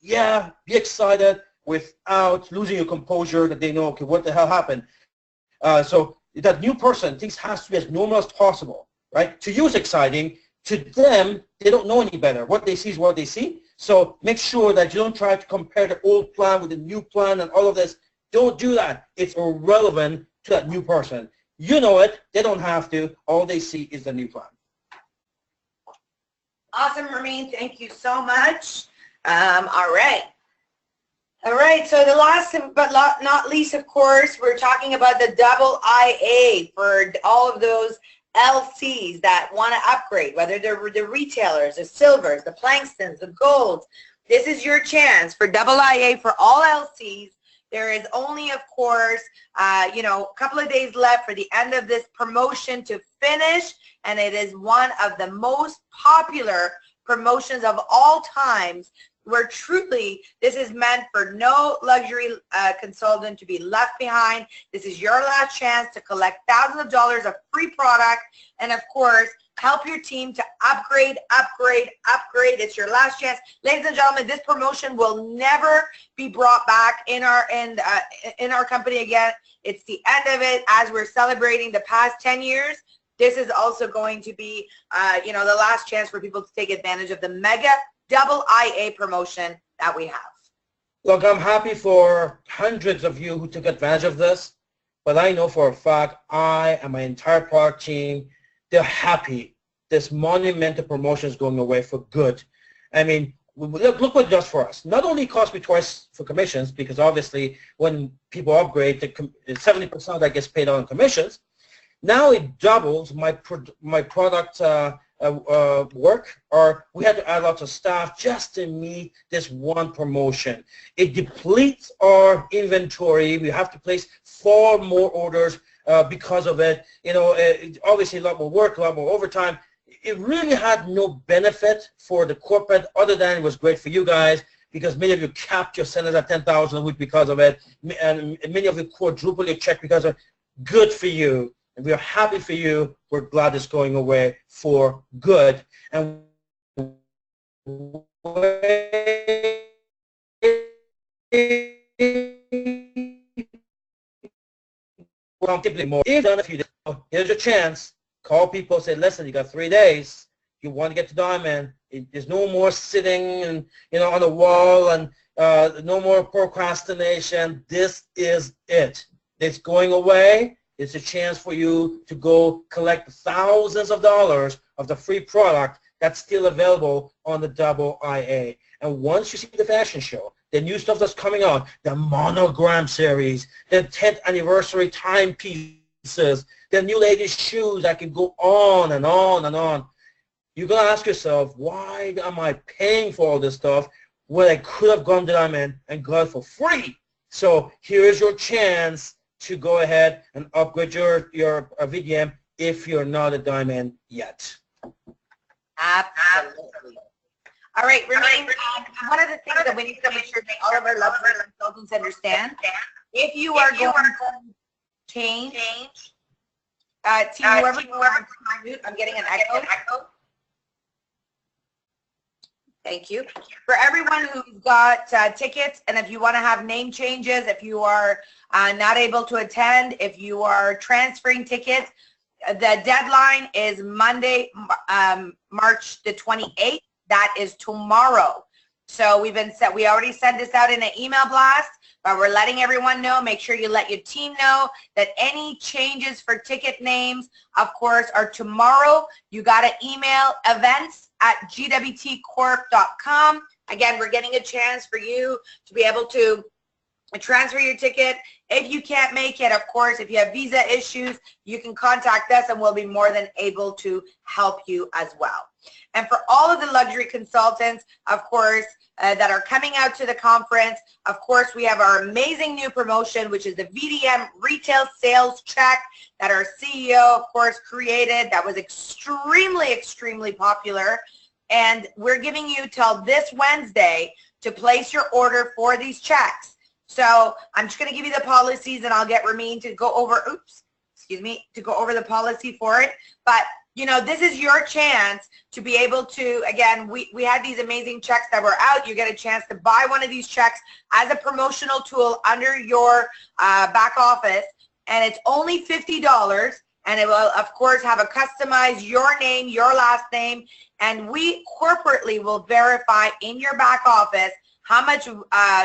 Speaker 1: Yeah, be excited without losing your composure, that they know, okay, what the hell happened? So that new person thinks has to be as normal as possible, right? To you it's exciting. To them, they don't know any better. What they see is what they see. So make sure that you don't try to compare the old plan with the new plan and all of this. Don't do that. It's irrelevant to that new person. You know it. They don't have to. All they see is the new plan.
Speaker 4: Awesome, Ramin. Thank you so much. All right, so the last but not least, of course, we're talking about the double IA for all of those LCs that want to upgrade, whether they're the retailers, the silvers, the plankstons, the golds. This is your chance for double IA for all LCs. There is only, of course, you know, a couple of days left for the end of this promotion to finish, and it is one of the most popular promotions of all times, where truly this is meant for no luxury consultant to be left behind. This is your last chance to collect thousands of dollars of free product, and of course, help your team to upgrade. It's your last chance. Ladies and gentlemen, this promotion will never be brought back in our company again. It's the end of it. As we're celebrating the past 10 years, this is also going to be, you know, the last chance for people to take advantage of the mega double IA promotion that we have.
Speaker 1: Look, I'm happy for hundreds of you who took advantage of this, but I know for a fact I and my entire product team, they're happy. This monumental promotion is going away for good. I mean, look what it does for us. Not only cost me twice for commissions, because obviously when people upgrade, 70% of that gets paid out in commissions. Now it doubles my product work, or we had to add lots of staff just to meet this one promotion. It depletes our inventory. We have to place 4 more orders because of it. You know, obviously a lot more work, a lot more overtime. It really had no benefit for the corporate other than it was great for you guys, because many of you capped your Sanaz at 10,000 a week because of it, and many of you quadruple your check because of it. Good for you. And we are happy for you. We're glad it's going away for good. And here's your chance. Call people, say, listen, you got 3 days. You want to get to Diamond. There's no more sitting and, you know, on the wall, and no more procrastination. This is it. It's going away. It's a chance for you to go collect thousands of dollars of the free product that's still available on the double IA. And once you see the fashion show, the new stuff that's coming out, the monogram series, the 10th anniversary timepieces, the new ladies' shoes, I can go on and on and on. You're going to ask yourself, why am I paying for all this stuff when I could have gone to Diamond and got it for free? So here is your chance to go ahead and upgrade your VDM if you're not a Diamond yet.
Speaker 4: Absolutely. All right, Ramin, one of the things that we need to make sure that all of our luxury consultants understand, if you are going to change, team, whoever I'm getting an echo. Thank you. For everyone who's got tickets, and if you want to have name changes, if you are not able to attend, if you are transferring tickets, the deadline is Monday, March the 28th. That is tomorrow. So we already sent this out in an email blast, but we're letting everyone know. Make sure you let your team know that any changes for ticket names, of course, are tomorrow. You got to email events@gwtcorp.com. Again, we're getting a chance for you to be able to transfer your ticket. If you can't make it, of course, if you have visa issues, you can contact us and we'll be more than able to help you as well. And for all of the luxury consultants, of course, that are coming out to the conference, of course, we have our amazing new promotion, which is the VDM Retail Sales Check that our CEO, of course, created. That was extremely, extremely popular. And we're giving you till this Wednesday to place your order for these checks. So I'm just going to give you the policies, and I'll get Ramin to go over, to go over the policy for it. But, you know, this is your chance to be able to, again, we had these amazing checks that were out. You get a chance to buy one of these checks as a promotional tool under your back office, and it's only $50, and it will, of course, have a customized your name, your last name, and we corporately will verify in your back office how much,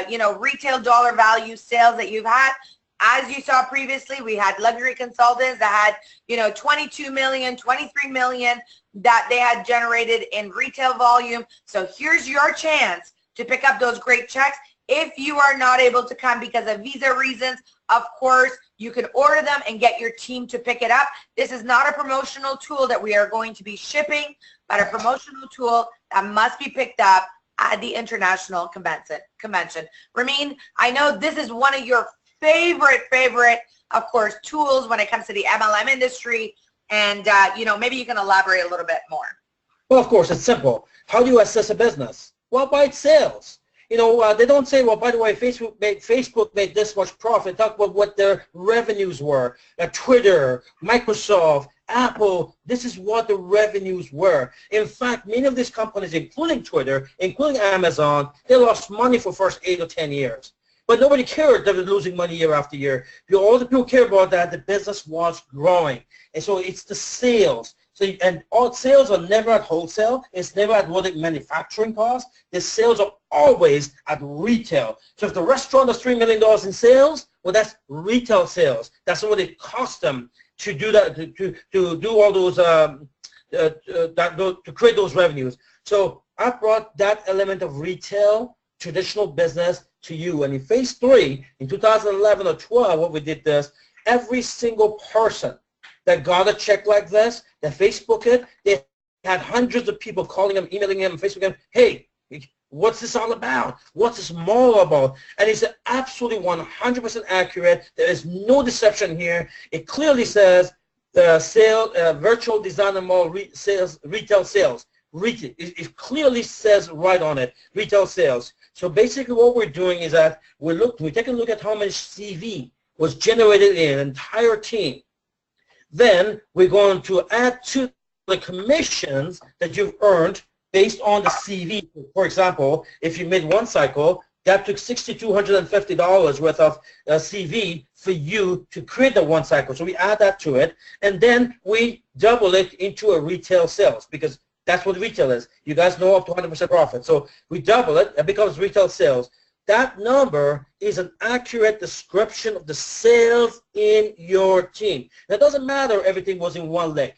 Speaker 4: you know, retail dollar value sales that you've had. As you saw previously, we had luxury consultants that had, you know, 22 million, 23 million that they had generated in retail volume. So here's your chance to pick up those great checks. If you are not able to come because of visa reasons, of course, you can order them and get your team to pick it up. This is not a promotional tool that we are going to be shipping, but a promotional tool that must be picked up at the international convention. Ramin, I know this is one of your favorite, of course, tools when it comes to the MLM industry, and you know, maybe you can elaborate a little bit more.
Speaker 1: Well, of course, it's simple. How do you assess a business? Well, by its sales. You know, they don't say, well, by the way, Facebook made this much profit. Talk about what their revenues were. Twitter, Microsoft, Apple, this is what the revenues were. In fact, many of these companies, including Twitter, including Amazon, they lost money for the first 8 or 10 years. But nobody cared that they're losing money year after year. All the people care about that the business was growing. And so it's the sales. So, and all sales are never at wholesale. It's never at what the manufacturing costs. The sales are always at retail. So if the restaurant does $3 million in sales, well, that's retail sales. That's what it costs them to do that, to do all those, to create those revenues. So I brought that element of retail, traditional business to you. And in phase 3, in 2011 or 12, what we did this, every single person that got a check like this, that Facebook it, they had hundreds of people calling him, emailing him, Facebook him, hey, what's this all about? What's this mall about? And it's absolutely 100% accurate. There is no deception here. It clearly says the virtual designer mall retail sales. It clearly says right on it, retail sales. So basically what we're doing is that we're taking a look at how much CV was generated in an entire team. Then we're going to add to the commissions that you've earned based on the CV. For example, if you made one cycle, that took $6,250 worth of CV for you to create the one cycle. So we add that to it, and then we double it into a retail sales, because that's what retail is. You guys know up to 100% profit. So we double it, it becomes retail sales. That number is an accurate description of the sales in your team. It doesn't matter everything was in one leg.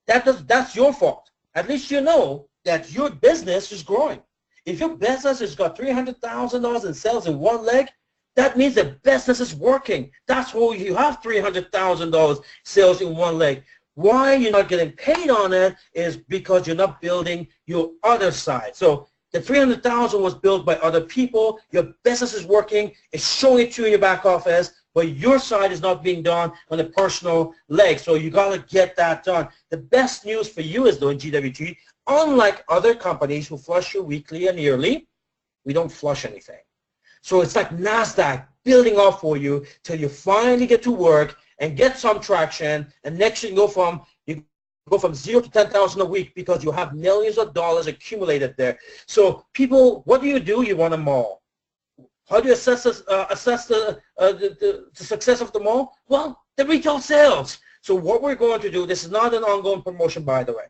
Speaker 1: That's your fault. At least you know that your business is growing. If your business has got $300,000 in sales in one leg, that means the business is working. That's why you have $300,000 sales in one leg. Why you're not getting paid on it is because you're not building your other side. So the $300,000 was built by other people. Your business is working. It's showing it to you in your back office, but your side is not being done on the personal leg. So you got to get that done. The best news for you is, though, in GWT, unlike other companies who flush you weekly and yearly, we don't flush anything. So it's like NASDAQ building up for you till you finally get to work and get some traction, and next you go from 0 to 10,000 a week because you have millions of dollars accumulated there. So people, what do? You run a mall. How do you assess the success of the mall? Well, the retail sales. So what we're going to do, this is not an ongoing promotion, by the way.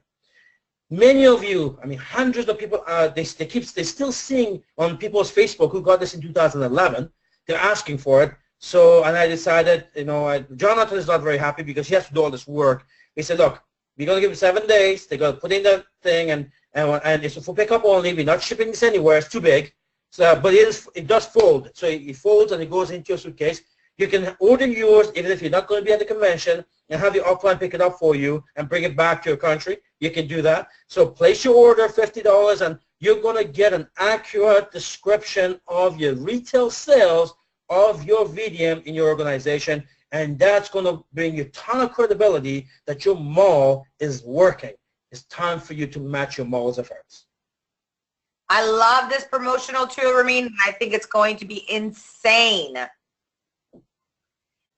Speaker 1: Many of you, I mean hundreds of people, they're still seeing on people's Facebook who got this in 2011. They're asking for it. So, and I decided, you know, Jonathan is not very happy because he has to do all this work. He said, look, we're going to give them 7 days. They're going to put in the thing, and it's for pickup only. We're not shipping this anywhere. It's too big. So, but it does fold. So it folds and it goes into your suitcase. You can order yours even if you're not going to be at the convention and have your upline pick it up for you and bring it back to your country. You can do that. So place your order, $50, and you're going to get an accurate description of your retail sales of your VDM in your organization, and that's going to bring you a ton of credibility that your mall is working. It's time for you to match your mall's efforts.
Speaker 4: I love this promotional tool, Ramin, and I think it's going to be insane.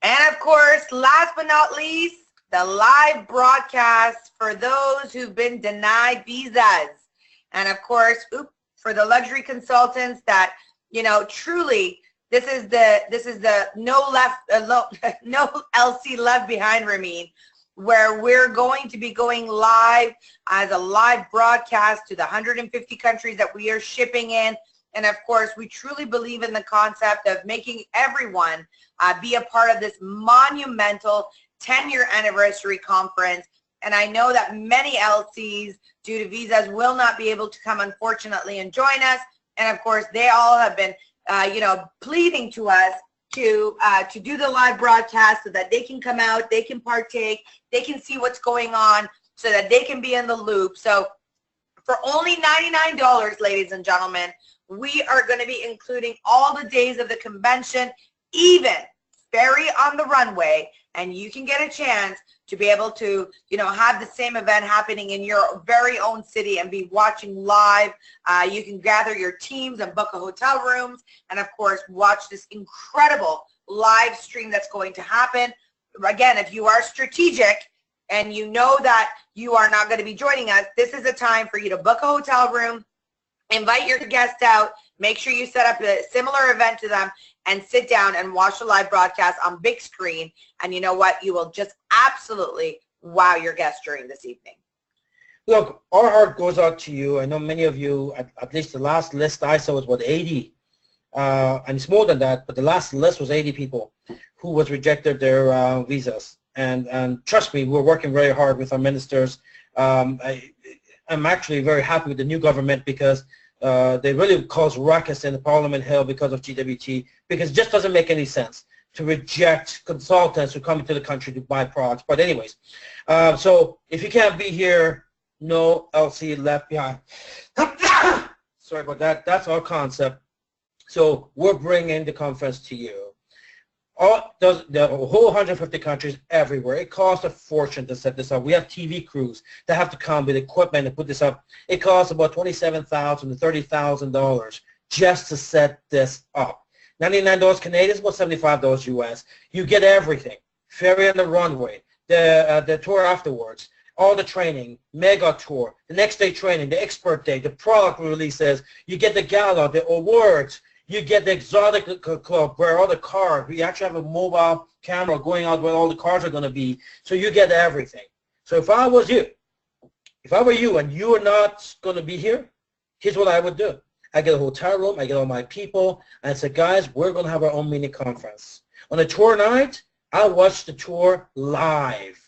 Speaker 4: And of course, last but not least, the live broadcast for those who've been denied visas. And of course, for the luxury consultants that, you know, truly, this is the no LC left behind, Ramin, where we're going to be going live as a live broadcast to the 150 countries that we are shipping in. And of course, we truly believe in the concept of making everyone be a part of this monumental 10-year anniversary conference. And I know that many LCs, due to visas, will not be able to come, unfortunately, and join us. And of course, they all have been you know, pleading to us to do the live broadcast so that they can come out, they can partake, they can see what's going on, so that they can be in the loop. So For only $99, ladies and gentlemen, we are going to be including all the days of the convention, even ferry on the runway, and you can get a chance to be able to, have the same event happening in your very own city and be watching live. You can gather your teams and book a hotel rooms, and of course, watch this incredible live stream that's going to happen. Again, if you are strategic and you know that you are not going to be joining us, this is a time for you to book a hotel room, invite your guests out, make sure you set up a similar event to them, and sit down and watch the live broadcast on big screen. And you know what? You will just absolutely wow your guests during this evening.
Speaker 1: Look, our heart goes out to you. I know many of you, at least the last list I saw was about 80. And it's more than that, but the last list was 80 people who was rejected their visas. And trust me, we're working very hard with our ministers. I'm actually very happy with the new government because they really caused ruckus in the Parliament Hill because of GWT, because it just doesn't make any sense to reject consultants who come into the country to buy products. But anyways, so if you can't be here, no LC left behind. Sorry about that. That's our concept. So we're bringing the conference to you. The whole 150 countries everywhere. It costs a fortune to set this up. We have TV crews that have to come with equipment and put this up. It costs about $27,000 to $30,000 just to set this up. $99 Canadian, about $75 US. You get everything. Ferry on the runway, the tour afterwards, all the training, mega tour, the next day training, the expert day, the product releases. You get the gala, the awards. You get the exotic club where all the cars, we actually have a mobile camera going out where all the cars are going to be. So you get everything. So if I was you, if I were you and you are not going to be here, here's what I would do. I get a hotel room, I get all my people, and I say, guys, we're going to have our own mini conference. On the tour night, I'll watch the tour live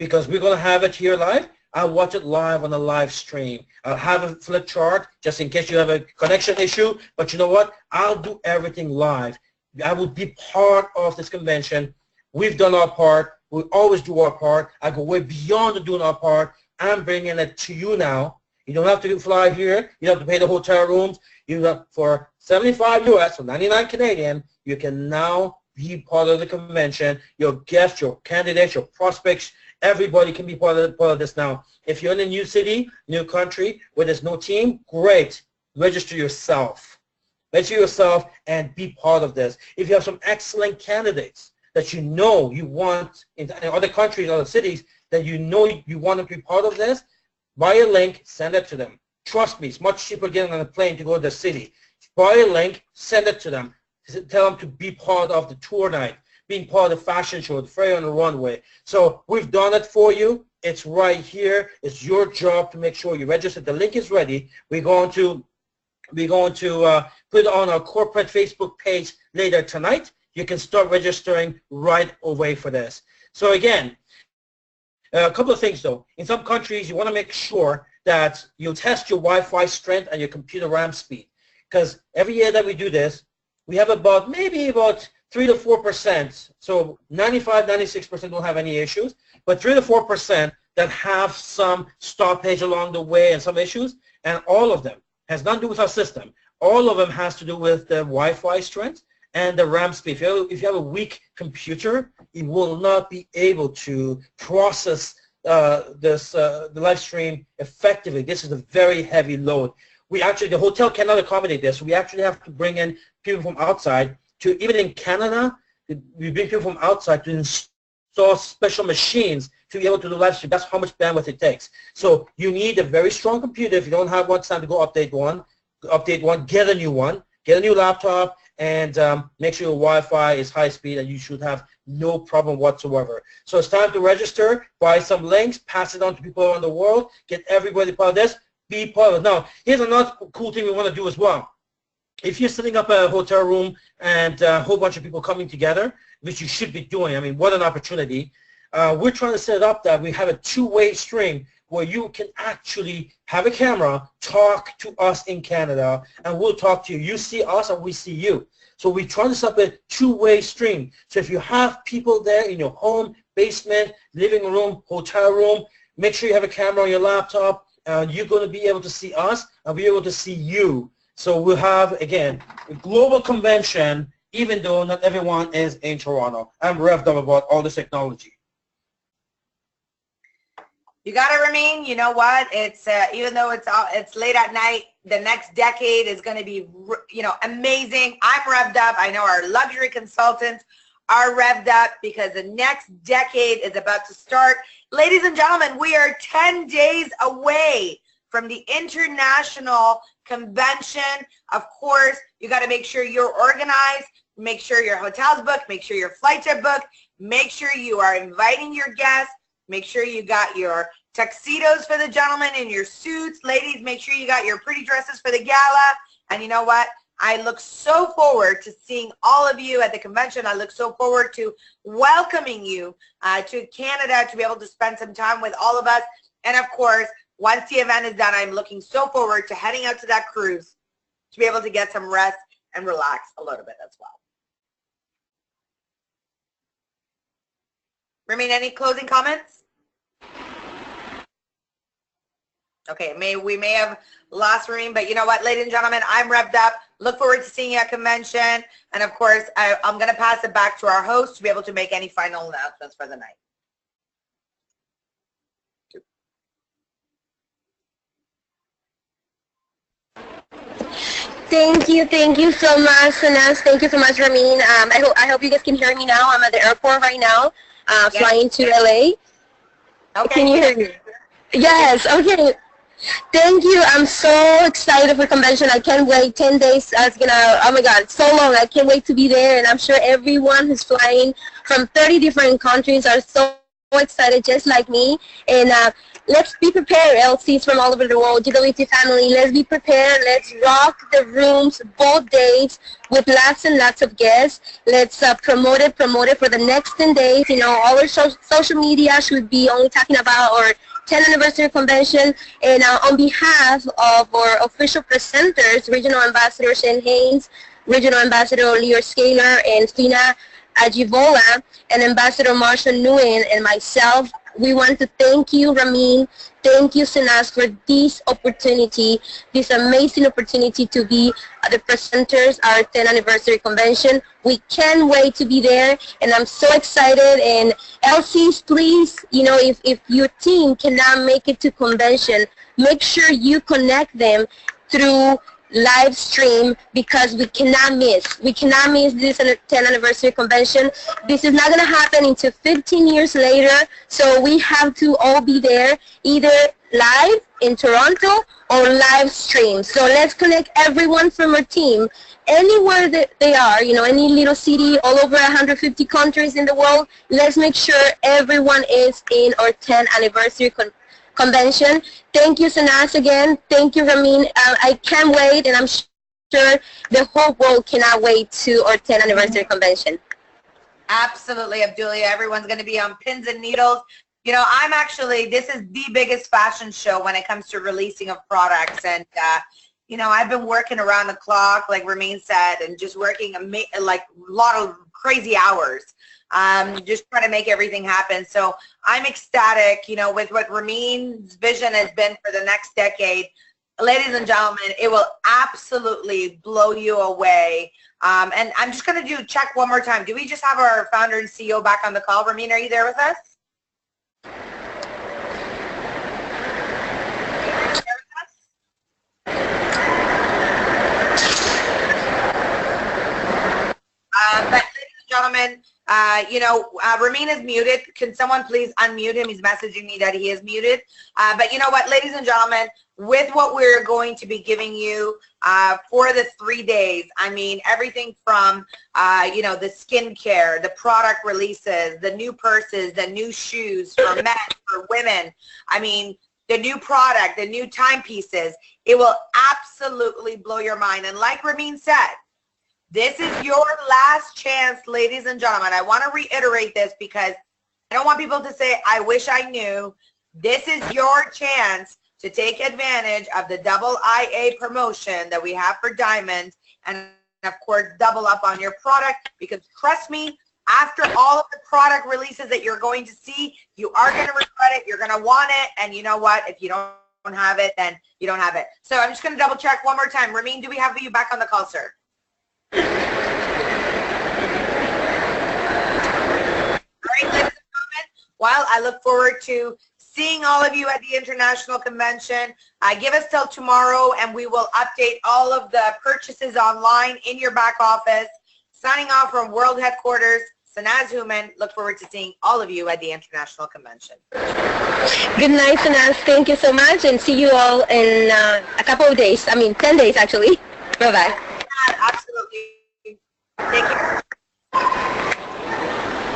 Speaker 1: because we're going to have it here live. I'll watch it live on a live stream. I'll have a flip chart just in case you have a connection issue. But you know what? I'll do everything live. I will be part of this convention. We've done our part. We always do our part. I go way beyond doing our part. I'm bringing it to you now. You don't have to fly here. You don't have to pay the hotel rooms. You have, for 75 US, so 99 Canadian, you can now be part of the convention. Your guests, your candidates, your prospects, everybody can be part of this now. If you're in a new city, new country, where there's no team, great. Register yourself. Register yourself and be part of this. If you have some excellent candidates that you know you want in other countries, other cities, that you know you want to be part of this, buy a link, send it to them. Trust me, it's much cheaper getting on a plane to go to the city. Buy a link, send it to them. Tell them to be part of the tour night, being part of the fashion show, the ferry on the runway. So we've done it for you. It's right here. It's your job to make sure you register. The link is ready. We're going to put it on our corporate Facebook page later tonight. You can start registering right away for this. So again, a couple of things though. In some countries, you want to make sure that you test your Wi-Fi strength and your computer RAM speed. Because every year that we do this, we have maybe about 3 to 4%. So 95, 96% don't have any issues, but 3 to 4% that have some stoppage along the way and some issues, and all of them has nothing to do with our system. All of them has to do with the Wi-Fi strength and the RAM speed. If you have a weak computer, it will not be able to process the live stream effectively. This is a very heavy load. The hotel cannot accommodate this. We actually have to bring in people from outside. Even in Canada, we bring people from outside to install special machines to be able to do live stream. That's how much bandwidth it takes. So you need a very strong computer. If you don't have one, it's time to go update one, get a new one, get a new laptop, and make sure your Wi-Fi is high speed, and you should have no problem whatsoever. So it's time to register, buy some links, pass it on to people around the world, get everybody part of this, be part of it. Now, here's another cool thing we want to do as well. If you're setting up a hotel room and a whole bunch of people coming together, which you should be doing, I mean, what an opportunity. We're trying to set it up that we have a two-way stream where you can actually have a camera, talk to us in Canada, and we'll talk to you. You see us and we see you. So we try to set up a two-way stream. So if you have people there in your home, basement, living room, hotel room, make sure you have a camera on your laptop, you're going to be able to see us and be able to see you. So we'll have, again, a global convention, even though not everyone is in Toronto. I'm revved up about all this technology.
Speaker 4: You got it, Ramin. You know what? It's even though it's late at night, the next decade is going to be, you know, amazing. I'm revved up. I know our luxury consultants are revved up because the next decade is about to start. Ladies and gentlemen, we are 10 days away from the international convention. Of course, you got to make sure you're organized, make sure your hotel's booked, make sure your flights are booked, make sure you are inviting your guests, make sure you got your tuxedos for the gentlemen and your suits. Ladies, make sure you got your pretty dresses for the gala. And you know what? I look so forward to seeing all of you at the convention. I look so forward to welcoming you to Canada to be able to spend some time with all of us. And of course, once the event is done, I'm looking so forward to heading out to that cruise to be able to get some rest and relax a little bit as well. Ramin, any closing comments? Okay, we may have lost Ramin, but you know what, ladies and gentlemen, I'm revved up. Look forward to seeing you at convention. And of course, I'm going to pass it back to our host to be able to make any final announcements for the night.
Speaker 3: Thank you so much, Sanaz. Thank you so much, Ramin. I hope you guys can hear me now. I'm at the airport right now, flying to LA.
Speaker 4: Okay.
Speaker 3: Can you hear me? Yes, okay. Thank you. I'm so excited for convention. I can't wait. 10 days. Oh my God, so long. I can't wait to be there. And I'm sure everyone who's flying from 30 different countries are so excited, just like me. And let's be prepared, LCs from all over the world, GWT family. Let's be prepared. Let's rock the rooms both days with lots and lots of guests. Let's promote it for the next 10 days. You know, all our social media should be only talking about our 10th anniversary convention. And on behalf of our official presenters, Regional Ambassador Shane Haynes, Regional Ambassador Leo Scaler, and Fina Ajivola, and Ambassador Marshall Nguyen, and myself, we want to thank you, Ramin. Thank you, Sanaz, for this opportunity, this amazing opportunity to be the presenters our 10th anniversary convention. We can't wait to be there, and I'm so excited. And LCs, please, you know, if your team cannot make it to convention, make sure you connect them through live stream, because we cannot miss this 10th anniversary convention. This is not going to happen until 15 years later, so we have to all be there, either live in Toronto or live stream. So let's connect everyone from our team anywhere that they are, you know, any little city, all over 150 countries in the world. Let's make sure everyone is in our 10th anniversary convention. Thank you, Sanaz, again. Thank you, Ramin. I can't wait, and I'm sure the whole world cannot wait to our 10th anniversary convention.
Speaker 4: Absolutely, Abdulia. Everyone's going to be on pins and needles. You know, this is the biggest fashion show when it comes to releasing of products. And, you know, I've been working around the clock, like Ramin said, and just working like a lot of crazy hours. Just trying to make everything happen. So I'm ecstatic, you know, with what Ramin's vision has been for the next decade. Ladies and gentlemen, it will absolutely blow you away. And I'm just going to check one more time. Do we just have our founder and CEO back on the call? Ramin, are you there with us? But ladies and gentlemen, you know, Ramin is muted. Can someone please unmute him? He's messaging me that he is muted. But you know what, ladies and gentlemen, with what we're going to be giving you for the 3 days, I mean, everything from, you know, the skincare, the product releases, the new purses, the new shoes for men, for women. I mean, the new product, the new timepieces. It will absolutely blow your mind. And like Ramin said, this is your last chance, ladies and gentlemen. I want to reiterate this because I don't want people to say, I wish I knew. This is your chance to take advantage of the double IA promotion that we have for diamonds, and of course, double up on your product, because trust me, after all of the product releases that you're going to see, you are going to regret it. You're going to want it. And you know what? If you don't have it, then you don't have it. So I'm just going to double check one more time. Ramin, do we have you back on the call, sir? All right, ladies and gentlemen. Well, I look forward to seeing all of you at the International Convention. Give us till tomorrow, and we will update all of the purchases online in your back office. Signing off from World Headquarters, Sanaz Hooman. Look forward to seeing all of you at the International Convention.
Speaker 3: Good night, Sanaz. Thank you so much, and see you all in a couple of days. I mean, 10 days, actually. Bye-bye.
Speaker 4: Yeah, absolutely. Take care.